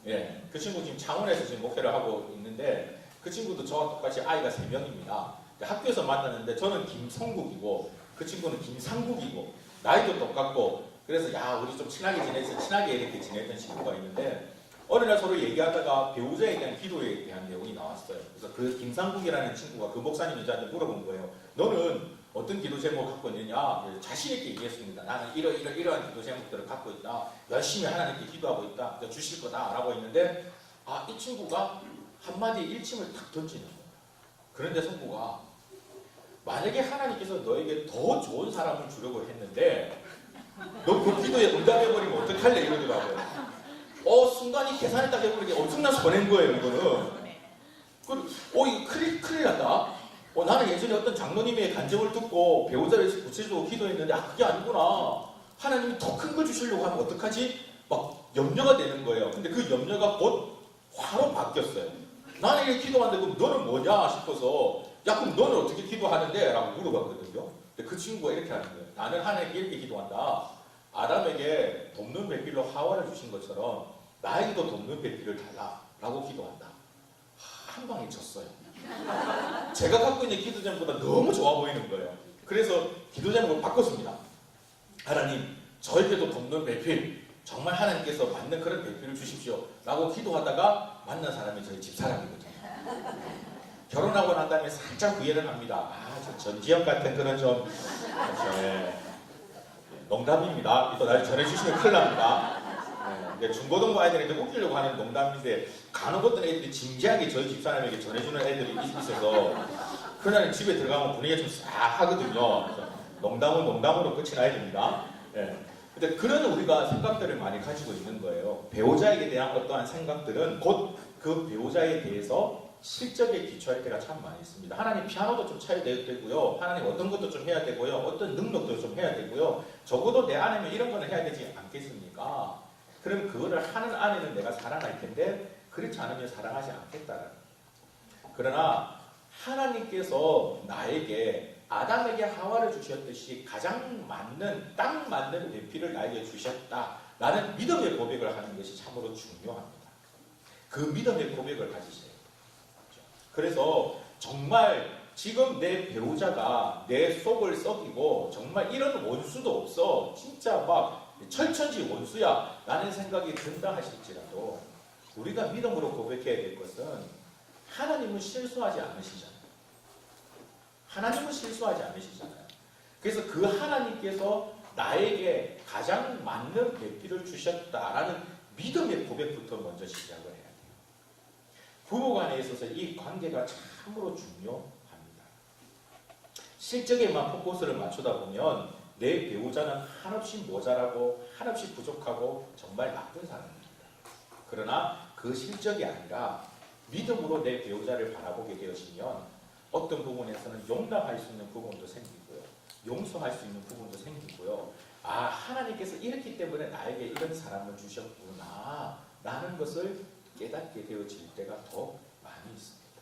Speaker 3: 예, 그 친구 지금 창원에서 지금 목회를 하고 있는데 그 친구도 저와 똑같이 아이가 3명입니다. 학교에서 만났는데 저는 김성국이고 그 친구는 김상국이고 나이도 똑같고 그래서 야 우리 좀 친하게 지내서 친하게 이렇게 지냈던 친구가 있는데 어느 날 서로 얘기하다가 배우자에 대한 기도에 대한 내용이 나왔어요. 그래서 그 김상국이라는 친구가 그 목사님이 저한테 물어본 거예요. 너는 어떤 기도 제목 갖고 있느냐? 자신 있게 얘기했습니다. 나는 이러한 기도 제목들을 갖고 있다. 열심히 하나님께 기도하고 있다. 주실 거다라고 했는데 이 친구가 한마디 일침을 탁 던지는 거예요. 그런데 성부가 만약에 하나님께서 너에게 더 좋은 사람을 주려고 했는데 너 그 기도에 응답해버리면 어떡할래? 이러더라고요. 순간이 계산을 딱 해보니까 엄청난 손해인 거예요, 이거는. 이거 큰일 났다. 나는 예전에 어떤 장로님의 간증을 듣고 배우자를 구체적으로 기도했는데, 그게 아니구나. 하나님이 더 큰 거 주시려고 하면 어떡하지? 막 염려가 되는 거예요. 근데 그 염려가 곧 화로 바뀌었어요. 나는 이렇게 기도하는데, 그럼 너는 뭐냐? 싶어서, 야, 그럼 너는 어떻게 기도하는데? 라고 물어봤거든요. 근데 그 친구가 이렇게 하는 거예요. 나는 하나님께 이렇게 기도한다. 아담에게 돕는 배필로 하와를 주신 것처럼 나에게도 돕는 배필을 달라라고 기도한다. 한 방에 졌어요. 제가 갖고 있는 기도 제목보다 너무 좋아 보이는 거예요. 그래서 기도 제목을 바꿨습니다. 하나님, 저에게도 돕는 배필, 정말 하나님께서 맞는 그런 배필을 주십시오. 라고 기도하다가 만난 사람이 저희 집사람이거든요. 결혼하고 난 다음에 살짝 후회를 합니다. 저 전지현 같은 그런 좀 농담입니다. 또 날 전해주시면 큰일 납니다. 중고등부 아이들한테 웃기려고 하는 농담인데 간혹 어떤 애들이 진지하게 저희 집사람에게 전해주는 애들이 있어서 그날 집에 들어가면 분위기가 좀 싸하거든요. 농담은 농담으로 끝이 나야 됩니다. 근데 그런 우리가 생각들을 많이 가지고 있는 거예요. 배우자에게 대한 어떠한 생각들은 곧 그 배우자에 대해서 실적에 기초할 때가 참 많이 있습니다. 하나님 피아노도 좀 쳐야 되고요. 하나님 어떤 것도 좀 해야 되고요. 어떤 능력도 좀 해야 되고요. 적어도 내 아내면 이런 거는 해야 되지 않겠습니까? 그럼 그거를 하는 아내는 내가 사랑할 텐데 그렇지 않으면 사랑하지 않겠다라는. 그러나 하나님께서 나에게 아담에게 하와를 주셨듯이 가장 맞는 딱 맞는 배필을 나에게 주셨다라는 믿음의 고백을 하는 것이 참으로 중요합니다. 그 믿음의 고백을 가지세요. 그래서 정말 지금 내 배우자가 내 속을 썩이고 정말 이런 원수도 없어. 진짜 막 철천지 원수야 라는 생각이 든다 하실지라도 우리가 믿음으로 고백해야 될 것은 하나님은 실수하지 않으시잖아요. 하나님은 실수하지 않으시잖아요. 그래서 그 하나님께서 나에게 가장 맞는 배필을 주셨다라는 믿음의 고백부터 먼저 시작을 해야 돼요. 부부간에 있어서 이 관계가 참으로 중요합니다. 실적에만 포커스를 맞추다 보면 내 배우자는 한없이 모자라고 한없이 부족하고 정말 나쁜 사람입니다. 그러나 그 실적이 아니라 믿음으로 내 배우자를 바라보게 되어지면 어떤 부분에서는 용납할 수 있는 부분도 생기고요. 용서할 수 있는 부분도 생기고요. 아, 하나님께서 이렇기 때문에 나에게 이런 사람을 주셨구나 라는 것을 깨닫게 되어질 때가 더 많이 있습니다.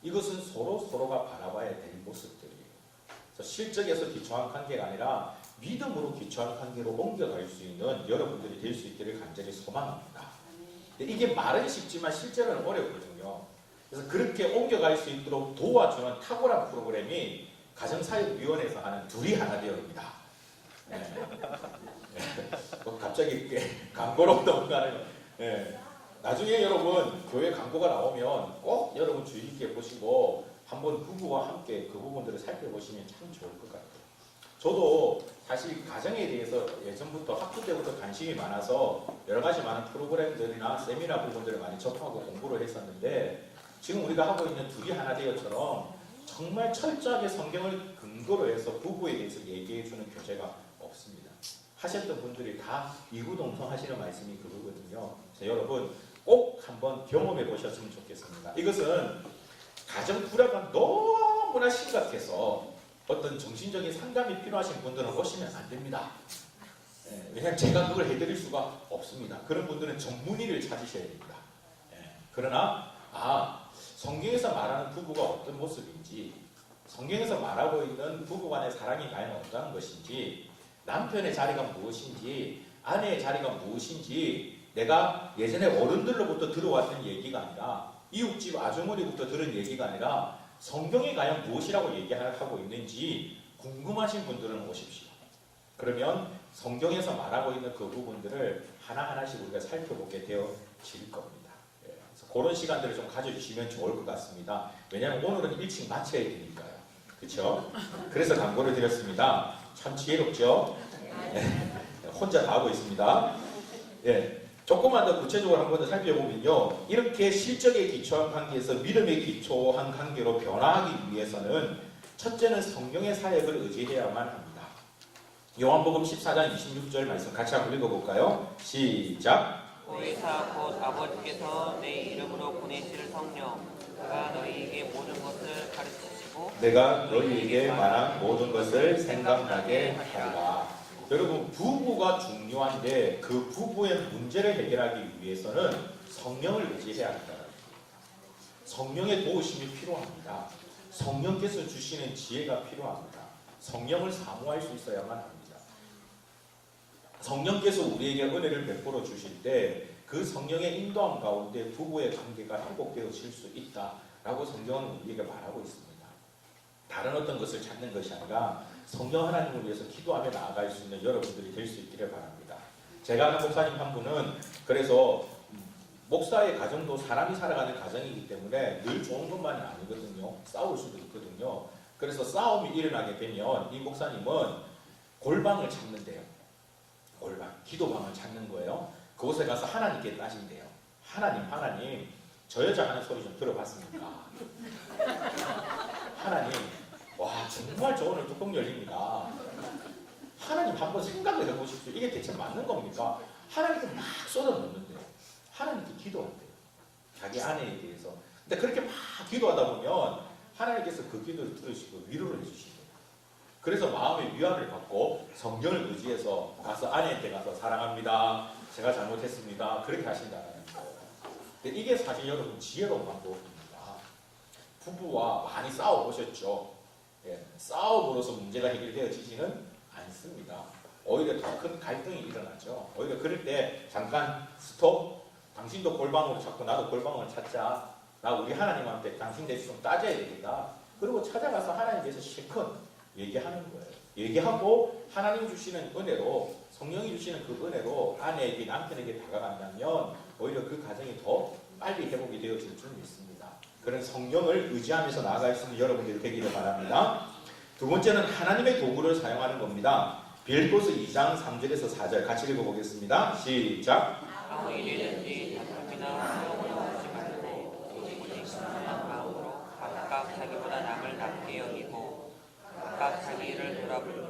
Speaker 3: 이것은 서로가 바라봐야 될 모습들이에요. 그래서 실적에서 기초한 관계가 아니라 믿음으로 기초한 관계로 옮겨갈 수 있는 여러분들이 될 수 있기를 간절히 소망합니다. 근데 이게 말은 쉽지만 실제로는 어렵거든요. 그래서 그렇게 옮겨갈 수 있도록 도와주는 탁월한 프로그램이 가정사역위원회에서 하는 둘이 하나 되어입니다. 네. 갑자기 광고로 넘어가는. 네. 나중에 여러분 교회 광고가 나오면 꼭 여러분 주의 깊게 보시고 한번 부부와 함께 그 부분들을 살펴보시면 참 좋을 것 같아요. 저도 사실 가정에 대해서 예전부터 학부 때부터 관심이 많아서 여러 가지 많은 프로그램들이나 세미나 부분들을 많이 접하고 공부를 했었는데 지금 우리가 하고 있는 둘이 하나 되어처럼 정말 철저하게 성경을 근거로 해서 부부에 대해서 얘기해주는 교재가 없습니다. 하셨던 분들이 다 이구동성 하시는 말씀이 그거거든요. 여러분 꼭 한번 경험해 보셨으면 좋겠습니다. 이것은 가정 불화가 너무나 심각해서 어떤 정신적인 상담이 필요하신 분들은 오시면 안 됩니다. 왜냐하면 제가 그걸 해드릴 수가 없습니다. 그런 분들은 전문의를 찾으셔야 됩니다. 그러나 성경에서 말하는 부부가 어떤 모습인지, 성경에서 말하고 있는 부부간의 사랑이 과연 어떠한 것인지, 남편의 자리가 무엇인지, 아내의 자리가 무엇인지, 내가 예전에 어른들로부터 들어왔던 얘기가 아니라 이웃집 아주머니부터 들은 얘기가 아니라 성경이 과연 무엇이라고 얘기하고 있는지 궁금하신 분들은 오십시오. 그러면 성경에서 말하고 있는 그 부분들을 하나하나씩 우리가 살펴보게 되어질 겁니다. 그래서 그런 시간들을 좀 가져주시면 좋을 것 같습니다. 왜냐하면 오늘은 일찍 마쳐야 되니까요. 그렇죠? 그래서 광고를 드렸습니다. 참 지혜롭죠? 혼자 다 하고 있습니다. 조금만 더 구체적으로 한 번 더 살펴보면요. 이렇게 실적에 기초한 관계에서 믿음에 기초한 관계로 변화하기 위해서는 첫째는 성경의 사역을 의지해야만 합니다. 요한복음 14장 26절 말씀 같이 한번 읽어볼까요? 시작!
Speaker 2: 보혜사 곧 아버지께서 내 이름으로 보내실 성령 그가 너희에게 모든 것을 가르치시고
Speaker 3: 내가 너희에게 말한 모든 것을 생각나게 하리라. 여러분 부부가 중요한데 그 부부의 문제를 해결하기 위해서는 성령을 의지해야 한다. 성령의 도우심이 필요합니다. 성령께서 주시는 지혜가 필요합니다. 성령을 사모할 수 있어야만 합니다. 성령께서 우리에게 은혜를 베풀어 주실 때 그 성령의 인도함 가운데 부부의 관계가 회복되어질 수 있다라고 성경은 우리에게 말하고 있습니다. 다른 어떤 것을 찾는 것이 아니라 성령 하나님을 위해서 기도하며 나아갈 수 있는 여러분들이 될 수 있기를 바랍니다. 제가 아는 목사님 한 분은 그래서 목사의 가정도 사람이 살아가는 가정이기 때문에 늘 좋은 것만은 아니거든요. 싸울 수도 있거든요. 그래서 싸움이 일어나게 되면 이 목사님은 골방을 찾는데요. 골방, 기도방을 찾는 거예요. 그곳에 가서 하나님께 따진대요. 하나님, 저 여자 하는 소리 좀 들어봤습니까? 하나님, 와 정말 저 오늘 뚜껑 열립니다. 하나님 한번 생각을 해보십시오. 이게 대체 맞는 겁니까? 하나님께 막 쏟아놓는데요. 하나님께 기도한대요. 자기 아내에 대해서. 근데 그렇게 막 기도하다 보면 하나님께서 그 기도를 들으시고 위로를 해주시대요. 그래서 마음의 위안을 받고 성령을 의지해서 가서 아내한테 가서 사랑합니다. 제가 잘못했습니다. 그렇게 하신다는 거예요. 근데 이게 사실 여러분 지혜로운 방법입니다. 부부와 많이 싸워보셨죠? 싸움으로써 문제가 해결되어지지는 않습니다. 오히려 더 큰 갈등이 일어나죠. 오히려 그럴 때 잠깐 스톱. 당신도 골방으로 찾고 나도 골방을 찾자. 나 우리 하나님한테 당신 대신 좀 따져야 되겠다. 그리고 찾아가서 하나님께서 실컷 얘기하는 거예요. 얘기하고 하나님 주시는 은혜로 성령이 주시는 그 은혜로 아내에게 남편에게 다가간다면 오히려 그 가정이 더 빨리 회복이 되어질 줄 믿습니다. 그런 성령을 의지하면서 나아갈 수 있는 여러분들이 되기를 바랍니다. 두 번째는 하나님의 도구를 사용하는 겁니다. 빌립보서 2장 3절에서 4절 같이 읽어보겠습니다. 시작!
Speaker 2: 아무 일이든지 다툼이나 싸움을 하지 말고 낮게 여기고 각각 자기 일을 돌아보고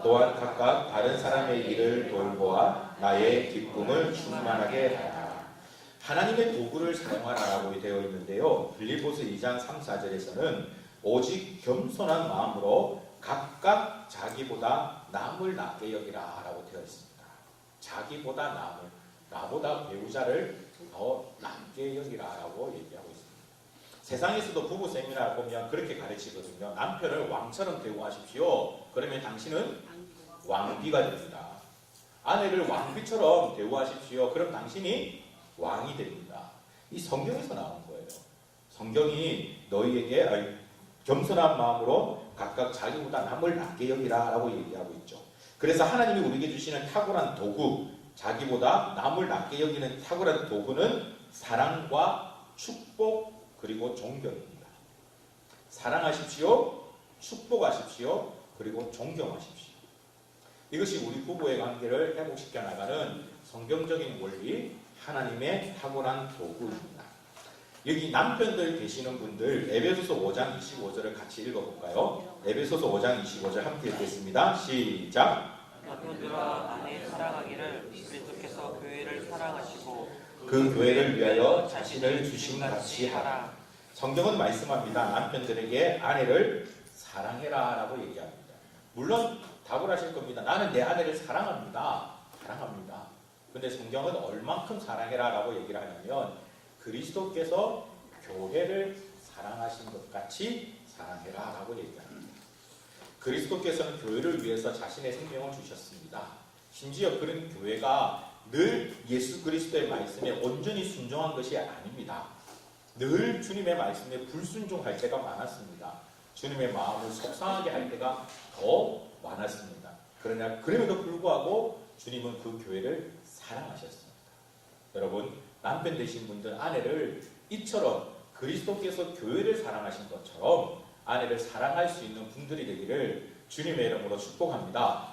Speaker 3: 또한 각각 다른 사람의 일을 돌보아 나의 기쁨을 충만하게 하라. 하나님의 도구를 사용하라고 되어 있는데요. 빌립보서 2장 3, 4절에서는 오직 겸손한 마음으로 각각 자기보다 남을 낮게 여기라 라고 되어 있습니다. 자기보다 남을, 나보다 배우자를 더 낮게 여기라 라고 얘기하고 있습니다. 세상에서도 부부 세미나를 보면 그렇게 가르치거든요. 남편을 왕처럼 대우하십시오. 그러면 당신은 왕비가 됩니다. 아내를 왕비처럼 대우하십시오. 그럼 당신이 왕이 됩니다. 이 성경에서 나온 거예요. 성경이 너희에게 겸손한 마음으로 각각 자기보다 남을 낮게 여기라 라고 얘기하고 있죠. 그래서 하나님이 우리에게 주시는 탁월한 도구, 자기보다 남을 낮게 여기는 탁월한 도구는 사랑과 축복 그리고 존경입니다. 사랑하십시오, 축복하십시오, 그리고 존경하십시오. 이것이 우리 부부의 관계를 회복시켜 나가는 성경적인 원리, 하나님의 탁월한 도구입니다. 여기 남편들 계시는 분들 에베소서 5장 25절을 같이 읽어볼까요? 에베소서 5장 25절 함께 읽겠습니다. 시작.
Speaker 2: 남편들아 아내 사랑하기를 그리스도께서 교회를 사랑하시고
Speaker 3: 그 교회를 위하여 자신을 주신 같이 하라.
Speaker 2: 하라.
Speaker 3: 성경은 말씀합니다. 남편들에게 아내를 사랑해라 라고 얘기합니다. 물론 답을 하실 겁니다. 나는 내 아내를 사랑합니다. 사랑합니다. 근데 성경은 얼만큼 사랑해라 라고 얘기를 하냐면 그리스도께서 교회를 사랑하신 것 같이 사랑해라 라고 얘기합니다. 그리스도께서는 교회를 위해서 자신의 생명을 주셨습니다. 심지어 그런 교회가 늘 예수 그리스도의 말씀에 온전히 순종한 것이 아닙니다. 늘 주님의 말씀에 불순종할 때가 많았습니다. 주님의 마음을 속상하게 할 때가 더 많았습니다. 그럼에도 불구하고 주님은 그 교회를 사랑하셨습니다. 여러분, 남편 되신 분들 아내를 이처럼 그리스도께서 교회를 사랑하신 것처럼 아내를 사랑할 수 있는 분들이 되기를 주님의 이름으로 축복합니다.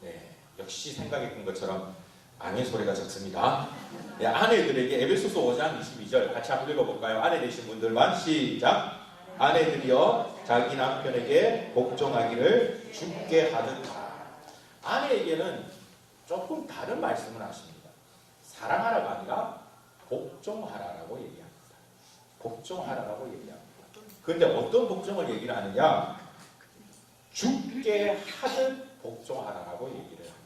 Speaker 3: 네, 역시 생각했던 것처럼 아멘 소리가 적습니다. 네, 아내들에게 에베소서 5장 22절 같이 한번 읽어볼까요? 아내 되신 분들만 시작. 아내들이여 자기 남편에게 복종하기를 주께 하듯 하라. 아내에게는 조금 다른 말씀을 하십니다. 사랑하라가 아니라 복종하라라고 얘기합니다. 복종하라라고 얘기합니다. 그런데 어떤 복종을 얘기를 하느냐? 주께 하듯 복종하라라고 얘기를 합니다.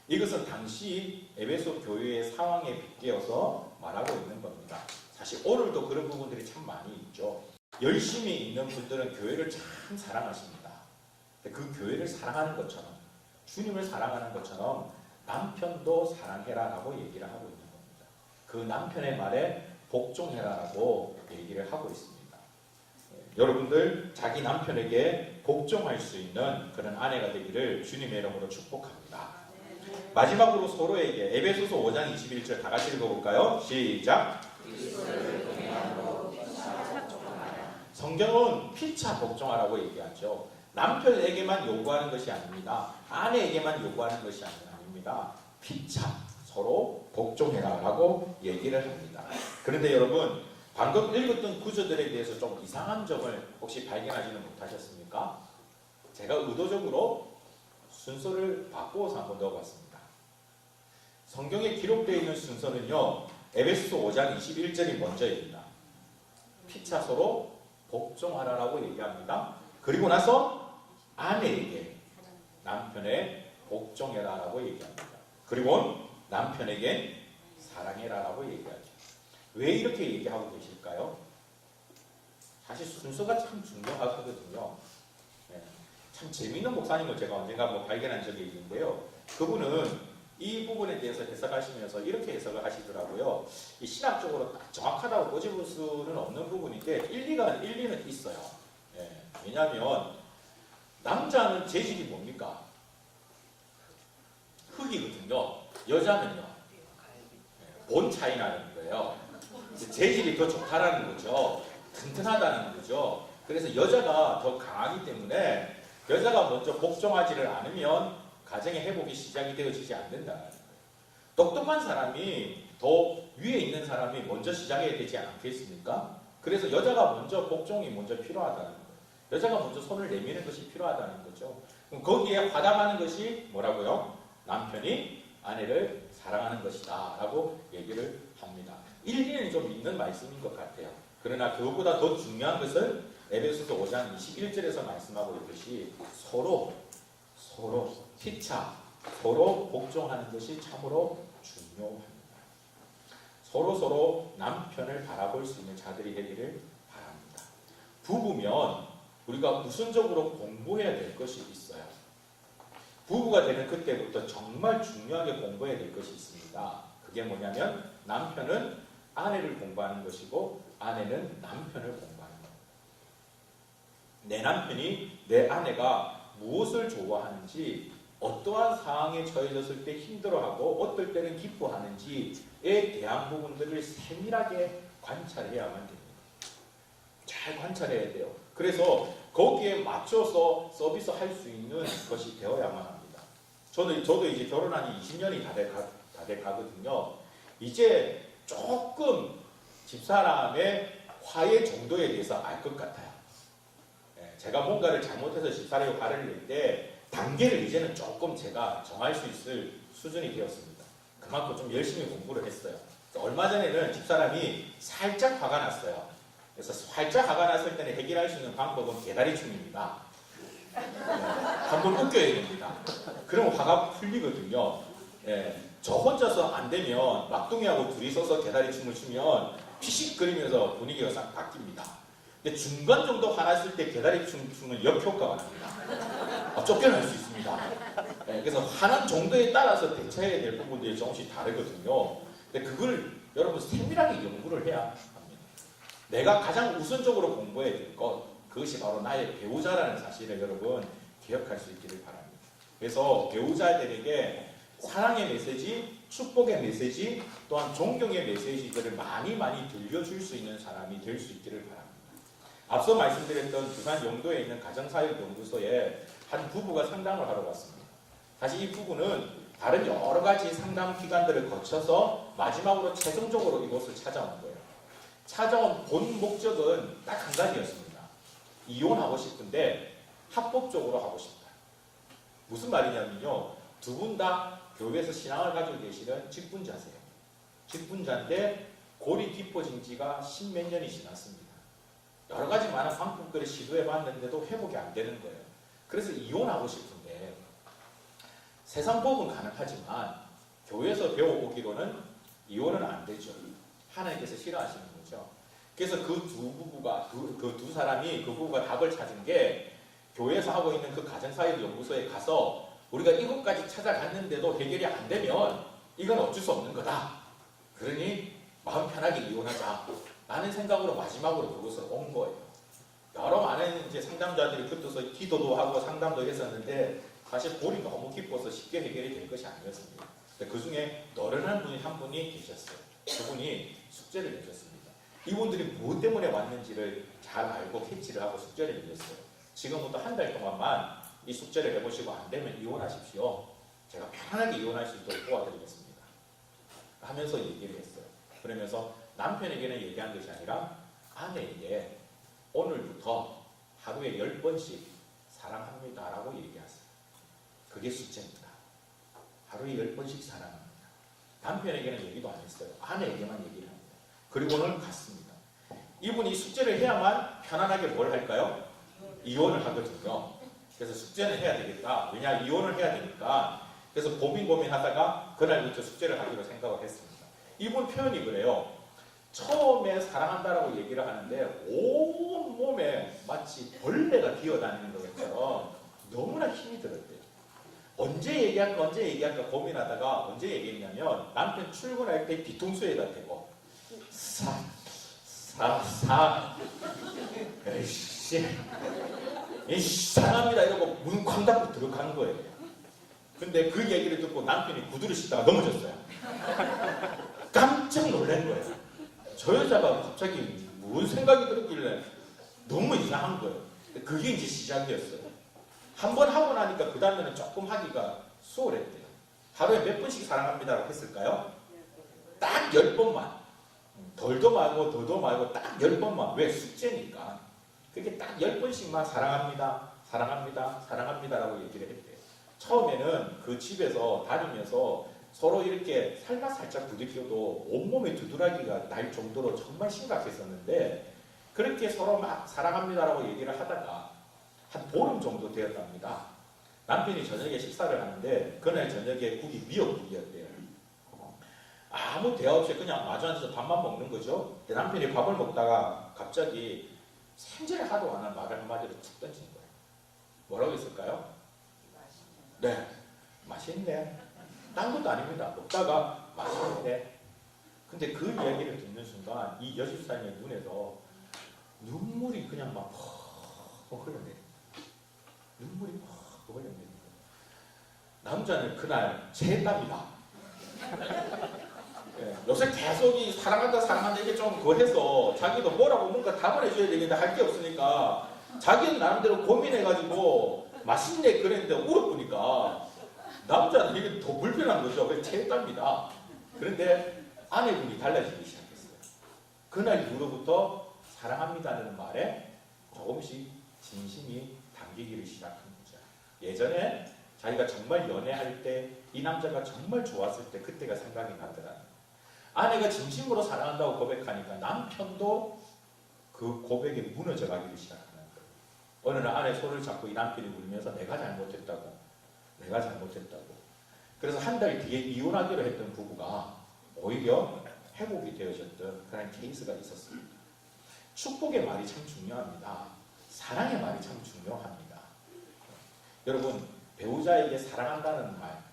Speaker 3: 이것은 당시 에베소 교회의 상황에 빗대어서 말하고 있는 겁니다. 사실 오늘도 그런 부분들이 참 많이 있죠. 열심히 있는 분들은 교회를 참 사랑하십니다. 그 교회를 사랑하는 것처럼 주님을 사랑하는 것처럼 남편도 사랑해라라고 얘기를 하고 있는 겁니다. 그 남편의 말에 복종해라라고 얘기를 하고 있습니다. 여러분들 자기 남편에게 복종할 수 있는 그런 아내가 되기를 주님의 이름으로 축복합니다. 마지막으로 서로에게 에베소서 5장 21절 다 같이 읽어볼까요? 시작. 성경은 피차 복종하라고 얘기하죠. 남편에게만 요구하는 것이 아닙니다. 아내에게만 요구하는 것이 아닙니다. 피차 서로 복종해라라고 얘기를 합니다. 그런데 여러분 방금 읽었던 구절들에 대해서 좀 이상한 점을 혹시 발견하지는 못하셨습니까? 제가 의도적으로 순서를 바꾸어서 한번 넣어봤습니다. 성경에 기록되어 있는 순서는요. 에베소서 5장 21절이 먼저입니다. 피차 서로 복종하라라고 얘기합니다. 그리고 나서 아내에게 남편에 복종해라라고 얘기합니다. 그리고 남편에게 사랑해라라고 얘기하죠. 왜 이렇게 얘기하고 계실까요? 사실 순서가 참 중요하거든요. 네. 참 재미있는 목사님을 제가 언젠가 발견한 적이 있는데요. 그분은 이 부분에 대해서 해석하시면서 이렇게 해석을 하시더라고요. 이 신학적으로 정확하다고 꼬집을 수는 없는 부분인데 일리는 있어요. 예. 왜냐하면 남자는 재질이 뭡니까? 흙이거든요. 여자는요. 본 차이 나는 거예요. 재질이 더 좋다라는 거죠. 튼튼하다는 거죠. 그래서 여자가 더 강하기 때문에 여자가 먼저 복종하지를 않으면 가정의 회복이 시작이 되어지지 않는다는 거예요. 똑똑한 사람이 더 위에 있는 사람이 먼저 시작해야 되지 않겠습니까? 그래서 여자가 먼저 복종이 먼저 필요하다는 거예요. 여자가 먼저 손을 내미는 것이 필요하다는 거죠. 그럼 거기에 화답하는 것이 뭐라고요? 남편이 아내를 사랑하는 것이다 라고 얘기를 합니다. 일리는 좀 있는 말씀인 것 같아요. 그러나 그것보다 더 중요한 것은 에베소서 5장 21절에서 말씀하고 있듯이 서로 피차 서로 복종하는 것이 참으로 중요합니다. 서로 남편을 바라볼 수 있는 자들이 되기를 바랍니다. 부부면 우리가 우선적으로 공부해야 될 것이 있어요. 부부가 되는 그때부터 정말 중요하게 공부해야 될 것이 있습니다. 그게 뭐냐면 남편은 아내를 공부하는 것이고 아내는 남편을 공부하는 겁니다. 내 남편이 내 아내가 무엇을 좋아하는지, 어떠한 상황에 처해졌을 때 힘들어하고 어떨 때는 기뻐하는지에 대한 부분들을 세밀하게 관찰해야만 됩니다. 잘 관찰해야 돼요. 그래서 거기에 맞춰서 서비스할 수 있는 것이 되어야만 합니다. 저도 이제 결혼한 지 20년이 다 돼 가거든요. 이제 조금 집사람의 화해 정도에 대해서 알 것 같아요. 제가 뭔가를 잘못해서 집사람이 화를 낼 때 단계를 이제는 조금 제가 정할 수 있을 수준이 되었습니다. 그만큼 좀 열심히 공부를 했어요. 얼마 전에는 집사람이 살짝 화가 났어요. 그래서 살짝 화가 났을 때는 해결할 수 있는 방법은 개다리춤입니다. 한번 웃겨야 됩니다. 그럼 화가 풀리거든요. 저 혼자서 안 되면 막둥이하고 둘이 서서 개다리춤을 추면 피식거리면서 분위기가 싹 바뀝니다. 근데 중간 정도 화났을 때 개다리춤 추는 역효과가 납니다. 쫓겨날 수 있습니다. 그래서 화난 정도에 따라서 대처해야 될 부분들이 조금씩 다르거든요. 근데 그걸 여러분 세밀하게 연구를 해야 합니다. 내가 가장 우선적으로 공부해야 될 것, 그것이 바로 나의 배우자라는 사실을 여러분 기억할 수 있기를 바랍니다. 그래서 배우자들에게 사랑의 메시지, 축복의 메시지, 또한 존경의 메시지들을 많이 들려줄 수 있는 사람이 될 수 있기를 바랍니다. 앞서 말씀드렸던 부산 영도에 있는 가정사역연구소에 한 부부가 상담을 하러 왔습니다. 사실 이 부부는 다른 여러 가지 상담 기관들을 거쳐서 마지막으로 최종적으로 이곳을 찾아온 거예요. 찾아온 본 목적은 딱 한 가지였습니다. 이혼하고 싶은데 합법적으로 하고 싶다. 무슨 말이냐면요. 두 분 다 교회에서 신앙을 가지고 계시는 직분자세요. 직분자인데 골이 깊어진 지가 10몇 년이 지났습니다. 여러 가지 많은 방법들을 시도해봤는데도 회복이 안 되는 거예요. 그래서 이혼하고 싶은데 세상 법은 가능하지만 교회에서 배워오기로는 이혼은 안 되죠. 하나님께서 싫어하시는 거죠. 그래서 그 두 사람이 그 부부가 답을 찾은 게 교회에서 하고 있는 그 가정사역연구소에 가서 우리가 이것까지 찾아갔는데도 해결이 안 되면 이건 어쩔 수 없는 거다. 그러니 마음 편하게 이혼하자. 라는 생각으로 마지막으로 그곳으로 온 거예요. 여러 많은 이제 상담자들이 붙어서 기도도 하고 상담도 했었는데 사실 골이 너무 깊어서 쉽게 해결이 될 것이 아니었습니다. 그 중에 너른한 분이 한 분이 계셨어요. 그분이 숙제를 내셨습니다. 이분들이 무엇 때문에 왔는지를 잘 알고 캐치를 하고 숙제를 내셨어요. 지금부터 한 달 동안만 이 숙제를 해보시고 안 되면 이혼하십시오. 제가 편안하게 이혼할 수 있도록 도와드리겠습니다. 하면서 얘기를 했어요. 그러면서 남편에게는 얘기한 것이 아니라 아내에게 오늘부터 하루에 10번씩 사랑합니다 라고 얘기하세요. 그게 숙제입니다. 하루에 10번씩 사랑합니다. 남편에게는 얘기도 안 했어요. 아내에게만 얘기를 합니다. 그리고는 갔습니다. 이분이 숙제를 해야만 편안하게 뭘 할까요? 이혼을 하거든요. 그래서 숙제는 해야 되겠다. 왜냐 이혼을 해야 되니까. 그래서 고민하다가 그날부터 숙제를 하기로 생각을 했습니다. 이분 표현이 그래요. 처음에 사랑한다라고 얘기를 하는데 온 몸에 마치 벌레가 기어다니는 것처럼 너무나 힘이 들었대요. 언제 얘기할까 고민하다가 언제 얘기했냐면 남편 출근할 때 뒤통수에다 대고 에이씨 사랑합니다 이러고 문 쾅 닫고 들어가는 거예요. 근데 그 얘기를 듣고 남편이 구두를 신다가 넘어졌어요. 깜짝 놀란 거예요. 저 여자가 갑자기 무슨 생각이 들었길래 너무 이상한 거예요. 그게 이제 시작이었어요. 한 번 하고 나니까 그 다음에는 조금 하기가 수월했대요. 하루에 몇 번씩 사랑합니다라고 했을까요? 딱 10번만. 덜도 말고 더도 말고 딱 10번만. 왜? 숙제니까. 그렇게 딱 10번씩만 사랑합니다, 사랑합니다, 사랑합니다라고 얘기를 했대요. 처음에는 그 집에서 다니면서 서로 이렇게 살짝 부딪혀도 온몸에 두드러기가 날 정도로 정말 심각했었는데 그렇게 서로 막 사랑합니다라고 얘기를 하다가 한 보름 정도 되었답니다. 남편이 저녁에 식사를 하는데 그날 저녁에 국이 미역국이었대요. 아무 대화 없이 그냥 마주 앉아서 밥만 먹는 거죠. 남편이 밥을 먹다가 갑자기 생전에 하도 안 한 말을 한마디로 툭 던진 거예요. 뭐라고 했을까요? 네, 맛있네. 딴 것도 아닙니다. 먹다가 맛있네. 근데 그 이야기를 듣는 순간 이 여집사님의 눈에서 눈물이 그냥 막 퍽 흘러내려요. 눈물이 퍽 흘러내려요. 남자는 그날 체했답니다. 예, 요새 계속 이 사랑한다 사랑한다 이게 좀 그해서 자기도 뭐라고 뭔가 답을 해줘야 되는데 할 게 없으니까 자기는 나름대로 고민해가지고 맛있네 그랬는데 울어보니까 남자는 이게 더 불편한 거죠. 그래서 체했답니다. 그런데 아내분이 달라지기 시작했어요. 그날 이후로부터 사랑합니다는 말에 조금씩 진심이 담기기를 시작한 거죠. 예전에 자기가 정말 연애할 때 이 남자가 정말 좋았을 때 그때가 생각이 나더라. 아내가 진심으로 사랑한다고 고백하니까 남편도 그 고백에 무너져 가기를 시작하는 거예요. 어느 날 아내 손을 잡고 이 남편이 울면서 내가 잘못했다고. 내가 잘못했다고. 그래서 한 달 뒤에 이혼하기로 했던 부부가 오히려 회복이 되어졌던 그런 케이스가 있었습니다. 축복의 말이 참 중요합니다. 사랑의 말이 참 중요합니다. 여러분, 배우자에게 사랑한다는 말,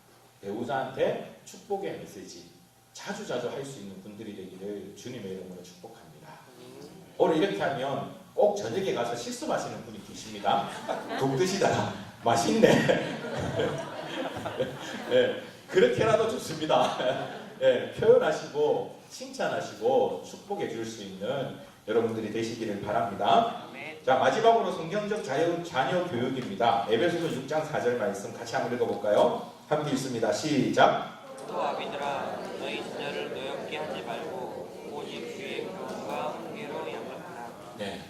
Speaker 3: 배우자한테 축복의 메시지 자주자주 할 수 있는 분들이 되기를 주님의 이름으로 축복합니다. 오늘 이렇게 하면 꼭 저녁에 가서 실수하시는 분이 계십니다. 독 드시다가 맛있네. 네, 그렇게라도 좋습니다. 네, 표현하시고 칭찬하시고 축복해 줄 수 있는 여러분들이 되시기를 바랍니다. 자, 마지막으로 성경적 자녀 교육입니다. 에베소서 6장 4절 말씀 같이 한번 읽어볼까요? 함께 읽습니다. 시작.
Speaker 2: 또 아비들아 너희 자녀를 노엽게 하지 말고 오직 주의 교훈과 훈계로 양육하라.
Speaker 3: 네,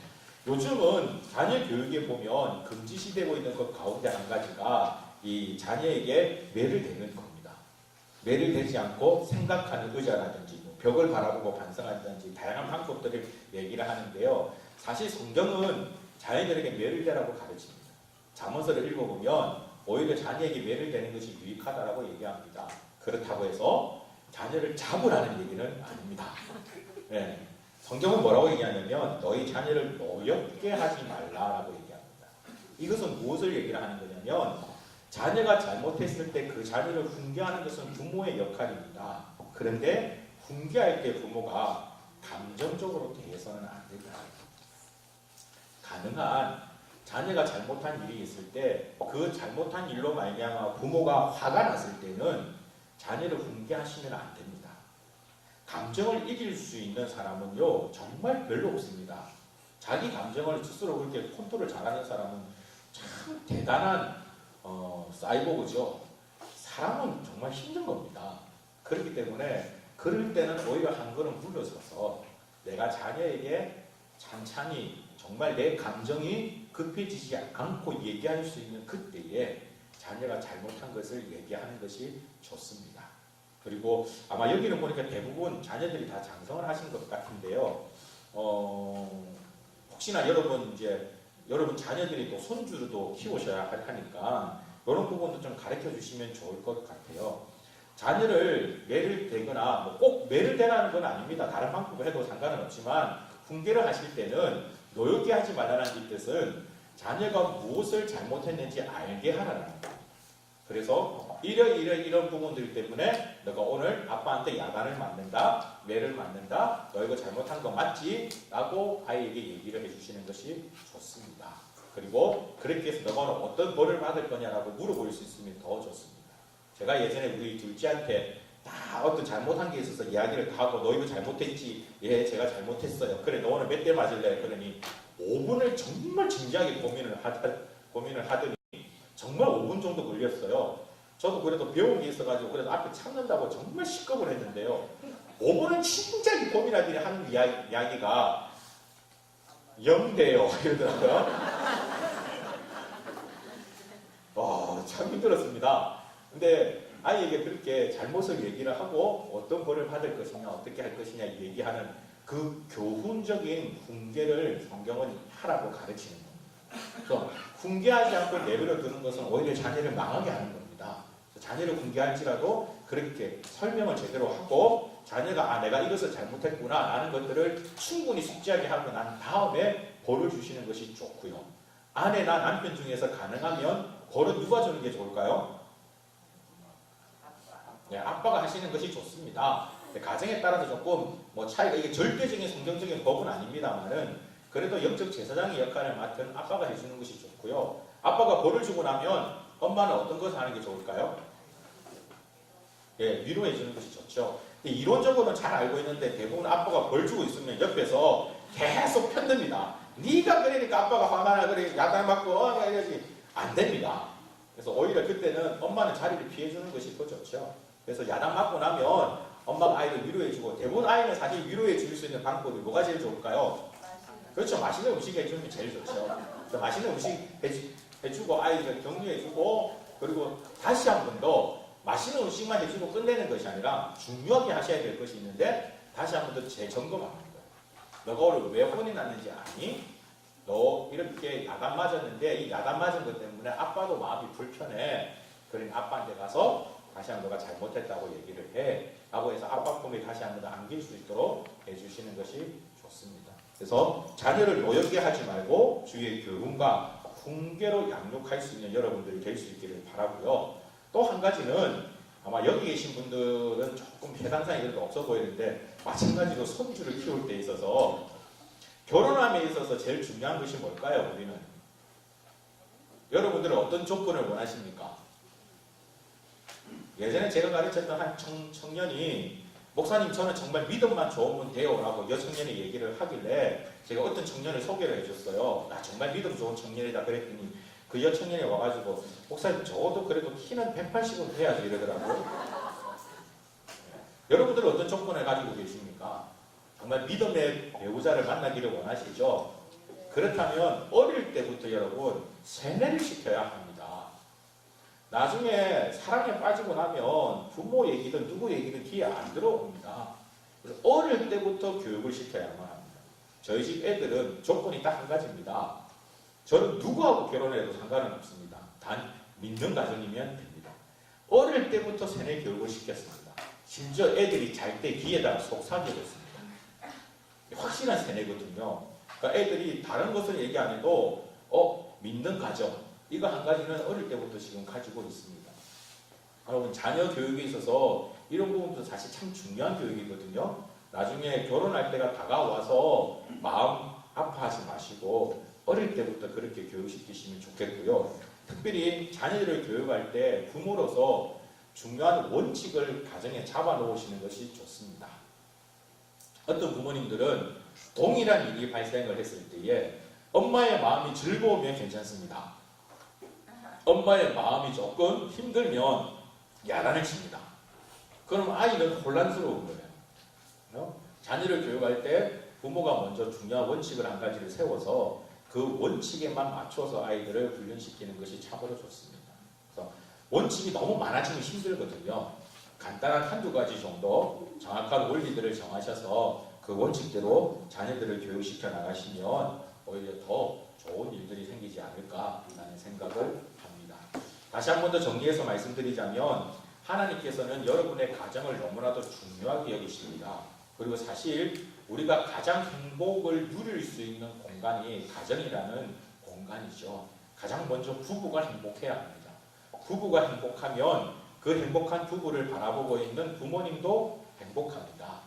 Speaker 3: 요즘은 자녀 교육에 보면 금지시되고 있는 것 가운데 한 가지가 이 자녀에게 매를 대는 겁니다. 매를 대지 않고 생각하는 의자라든지 벽을 바라보고 반성한다든지 다양한 방법들을 얘기를 하는데요. 사실 성경은 자녀들에게 매를 대라고 가르칩니다. 잠언서를 읽어보면 오히려 자녀에게 매를 대는 것이 유익하다라고 얘기합니다. 그렇다고 해서 자녀를 잡으라는 얘기는 아닙니다. 네. 성경은 뭐라고 얘기하냐면 너희 자녀를 노엽게 하지 말라라고 얘기합니다. 이것은 무엇을 얘기를 하는 거냐면 자녀가 잘못했을 때 그 자녀를 훈계하는 것은 부모의 역할입니다. 그런데 훈계할 때 부모가 감정적으로 대해서는 안 된다. 가능한 자녀가 잘못한 일이 있을 때 그 잘못한 일로 말미암아 부모가 화가 났을 때는 자녀를 훈계하시면 안 됩니다. 감정을 이길 수 있는 사람은요 정말 별로 없습니다. 자기 감정을 스스로 그렇게 컨트롤 잘하는 사람은 참 대단한 사이보그죠. 사람은 정말 힘든 겁니다. 그렇기 때문에 그럴 때는 오히려 한 걸음 물러서서 내가 자녀에게 찬찬히 정말 내 감정이 급해지지 않고 얘기할 수 있는 그때에 자녀가 잘못한 것을 얘기하는 것이 좋습니다. 그리고 아마 여기는 보니까 대부분 자녀들이 다 장성을 하신 것 같은데요. 혹시나 여러분 자녀들이 또 손주도 키우셔야 하니까 이런 부분도 좀 가르쳐 주시면 좋을 것 같아요. 자녀를 매를 대거나 꼭 매를 대라는 건 아닙니다. 다른 방법을 해도 상관은 없지만 훈계를 하실 때는 노엽게 하지 말라는 이 뜻은 자녀가 무엇을 잘못했는지 알게 하라는 거예요. 그래서 이런 부분들 때문에 너가 오늘 아빠한테 야단을 맞는다, 매를 맞는다, 너 이거 잘못한 거 맞지? 라고 아이에게 얘기를 해주시는 것이 좋습니다. 그리고 그렇게 해서 너가 오늘 어떤 벌을 받을 거냐라고 물어볼 수 있으면 더 좋습니다. 제가 예전에 우리 둘째한테 다 어떤 잘못한 게 있어서 이야기를 다 하고 너 이거 잘못했지? 예, 제가 잘못했어요. 그래, 너 오늘 몇 대 맞을래? 그러니 5분을 정말 진지하게 고민을 하더니 정말 5분 정도 걸렸어요. 저도 그래도 배운 게 있어가지고 그래도 앞에 참는다고 정말 시겁을 했는데요. 5번은 진짜 이 고민아들이 하는 이야기가 영대요 이러더라고요. 참 힘들었습니다. 근데 아이에게 그렇게 잘못을 얘기를 하고 어떤 벌을 받을 것이냐 어떻게 할 것이냐 얘기하는 그 교훈적인 훈계를 성경은 하라고 가르치는 겁니다. 그래서 훈계하지 않고 내버려 두는 것은 오히려 자녀를 망하게 하는 겁니다. 자녀를 훈계할지라도 그렇게 설명을 제대로 하고 자녀가 내가 이것을 잘못했구나 라는 것들을 충분히 숙지하게 하고 난 다음에 벌을 주시는 것이 좋고요. 아내나 남편 중에서 가능하면 벌은 누가 주는 게 좋을까요? 네, 아빠가 하시는 것이 좋습니다. 가정에 따라서 조금 차이가, 이게 절대적인 성경적인 법은 아닙니다만은 그래도 영적 제사장의 역할을 맡은 아빠가 해주는 것이 좋고요. 아빠가 벌을 주고 나면 엄마는 어떤 것을 하는 게 좋을까요? 예, 위로해 주는 것이 좋죠. 이론적으로는 잘 알고 있는데 대부분 아빠가 벌 주고 있으면 옆에서 계속 편듭니다. 네가 그러니까 아빠가 화가 나 그래 야단 맞고 이러지 안 됩니다. 그래서 오히려 그때는 엄마는 자리를 피해 주는 것이 더 좋죠. 그래서 야단 맞고 나면 엄마가 아이를 위로해 주고 대부분 아이는 사실 위로해 줄 수 있는 방법이 뭐가 제일 좋을까요? 그렇죠. 맛있는 음식 해주는 게 제일 좋죠. 그래서 맛있는 음식 해주고 아이를 격려해주고 그리고 다시 한 번 더 맛있는 음식만 해주고 끝내는 것이 아니라 중요하게 하셔야 될 것이 있는데 다시 한 번 더 재점검하는 거예요. 너가 오늘 왜 혼이 났는지 아니? 너 이렇게 야단 맞았는데 이 야단 맞은 것 때문에 아빠도 마음이 불편해. 그러니 아빠한테 가서 다시 한번 너가 잘못했다고 얘기를 해. 라고 해서 아빠 품에 다시 한번 더 안길 수 있도록 해주시는 것이 좋습니다. 그래서 자녀를 노엽게 하지 말고 주의 교훈과 훈계로 양육할 수 있는 여러분들이 될 수 있기를 바라고요. 또 한 가지는 아마 여기 계신 분들은 조금 해당사항이 그래도 없어 보이는데 마찬가지로 손주를 키울 때 있어서 결혼함에 있어서 제일 중요한 것이 뭘까요? 우리는 여러분들은 어떤 조건을 원하십니까? 예전에 제가 가르쳤던 한 청년이 목사님 저는 정말 믿음만 좋으면 돼요 라고 여청년이 얘기를 하길래 제가 어떤 청년을 소개를 해줬어요. 나 정말 믿음 좋은 청년이다 그랬더니 그 여청년이 와가지고 목사님 저도 그래도 키는 180은 돼야지 이러더라고요. 여러분들은 어떤 조건을 가지고 계십니까? 정말 믿음의 배우자를 만나기를 원하시죠? 그렇다면 어릴 때부터 여러분 세뇌를 시켜야 합니다. 나중에 사랑에 빠지고 나면 부모 얘기든 누구 얘기든 귀에 안 들어옵니다. 그래서 어릴 때부터 교육을 시켜야만 합니다. 저희 집 애들은 조건이 딱 한 가지입니다. 저는 누구하고 결혼해도 상관은 없습니다. 단 믿는 가정이면 됩니다. 어릴 때부터 세뇌 교육을 시켰습니다. 심지어 애들이 잘 때 귀에다가 속삭이고 있습니다. 확실한 세뇌거든요. 그러니까 애들이 다른 것을 얘기 안 해도 믿는 가정 이거 한 가지는 어릴 때부터 지금 가지고 있습니다. 여러분 자녀 교육에 있어서 이런 부분도 사실 참 중요한 교육이거든요. 나중에 결혼할 때가 다가와서 마음 아파하지 마시고 어릴 때부터 그렇게 교육시키시면 좋겠고요. 특별히 자녀를 교육할 때 부모로서 중요한 원칙을 가정에 잡아놓으시는 것이 좋습니다. 어떤 부모님들은 동일한 일이 발생을 했을 때에 엄마의 마음이 즐거우면 괜찮습니다. 엄마의 마음이 조금 힘들면 야단을 칩니다. 그럼 아이는 혼란스러운 거예요. 자녀를 교육할 때 부모가 먼저 중요한 원칙을 한 가지를 세워서 그 원칙에만 맞춰서 아이들을 훈련시키는 것이 참으로 좋습니다. 그래서 원칙이 너무 많아지면 힘들거든요. 간단한 한두 가지 정도 정확한 원리들을 정하셔서 그 원칙대로 자녀들을 교육시켜 나가시면 오히려 더 좋은 일들이 생기지 않을까라는 생각을 합니다. 다시 한 번 더 정리해서 말씀드리자면 하나님께서는 여러분의 가정을 너무나도 중요하게 여기십니다. 그리고 사실 우리가 가장 행복을 누릴 수 있는 공간이 가정이라는 공간이죠. 가장 먼저 부부가 행복해야 합니다. 부부가 행복하면 그 행복한 부부를 바라보고 있는 부모님도 행복합니다.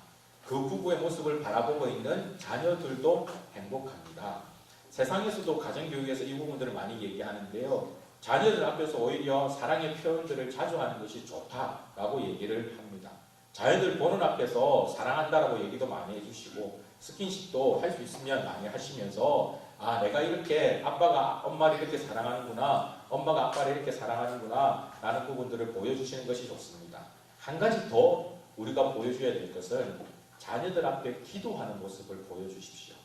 Speaker 3: 그 부부의 모습을 바라보고 있는 자녀들도 행복합니다. 세상에서도 가정교육에서 이 부분들을 많이 얘기하는데요. 자녀들 앞에서 오히려 사랑의 표현들을 자주 하는 것이 좋다라고 얘기를 합니다. 자녀들 보는 앞에서 사랑한다라고 얘기도 많이 해주시고 스킨십도 할 수 있으면 많이 하시면서 아 내가 이렇게 아빠가 엄마를 이렇게 사랑하는구나 엄마가 아빠를 이렇게 사랑하는구나 라는 부분들을 보여주시는 것이 좋습니다. 한 가지 더 우리가 보여줘야 될 것은 자녀들 앞에 기도하는 모습을 보여주십시오.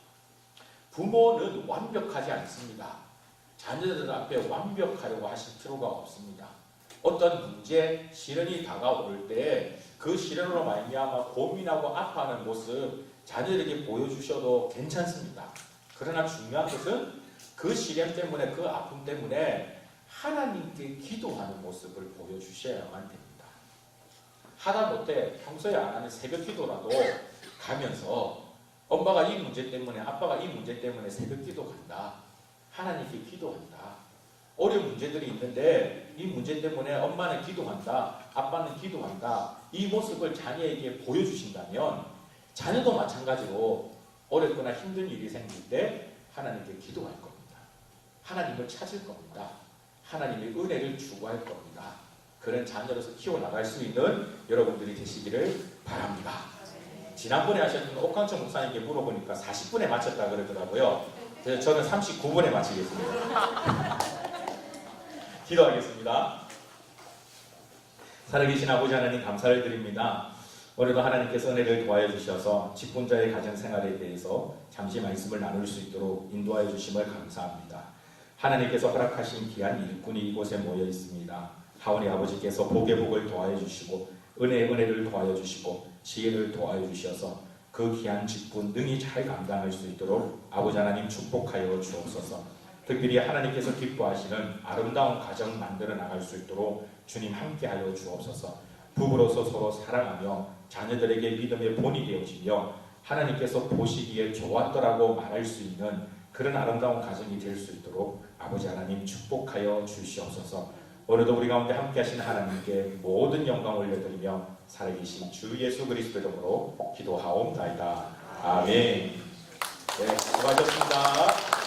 Speaker 3: 부모는 완벽하지 않습니다. 자녀들 앞에 완벽하려고 하실 필요가 없습니다. 어떤 문제, 시련이 다가올 때 그 시련으로 말미암아 고민하고 아파하는 모습 자녀들에게 보여주셔도 괜찮습니다. 그러나 중요한 것은 그 시련 때문에, 그 아픔 때문에 하나님께 기도하는 모습을 보여주셔야만 됩니다. 하다못해 평소에 안 하는 새벽 기도라도 가면서 엄마가 이 문제 때문에, 아빠가 이 문제 때문에 새벽 기도 간다. 하나님께 기도한다. 어려운 문제들이 있는데 이 문제 때문에 엄마는 기도한다. 아빠는 기도한다. 이 모습을 자녀에게 보여주신다면 자녀도 마찬가지로 어렵거나 힘든 일이 생길 때 하나님께 기도할 겁니다. 하나님을 찾을 겁니다. 하나님의 은혜를 추구할 겁니다. 그런 자녀로서 키워나갈 수 있는 여러분들이 되시기를 바랍니다. 지난번에 하셨던 옥강천 목사님께 물어보니까 40분에 마쳤다 그러더라고요. 그래서 저는 39분에 마치겠습니다. 기도하겠습니다. 살아계신 아버지 하나님 감사를 드립니다. 오늘도 하나님께서 은혜를 도와여 주셔서 직분자의 가정생활에 대해서 잠시 말씀을 나눌 수 있도록 인도하여 주심을 감사합니다. 하나님께서 허락하신 귀한 일꾼이 이곳에 모여 있습니다. 하오니 아버지께서 복의 복을 도와여 주시고 은혜의 은혜를 도와여 주시고 지혜를 도와여 주셔서 그 귀한 직분 능히 잘 감당할 수 있도록 아버지 하나님 축복하여 주옵소서. 특별히 하나님께서 기뻐하시는 아름다운 가정 만들어 나갈 수 있도록 주님 함께하여 주옵소서. 부부로서 서로 사랑하며 자녀들에게 믿음의 본이 되어지며 하나님께서 보시기에 좋았더라고 말할 수 있는 그런 아름다운 가정이 될 수 있도록 아버지 하나님 축복하여 주시옵소서. 오늘도 우리 가운데 함께하신 하나님께 모든 영광을 올려드리며 살아계신 주 예수 그리스도 이름으로 기도하옵나이다. 아멘. 네, 수고하셨습니다.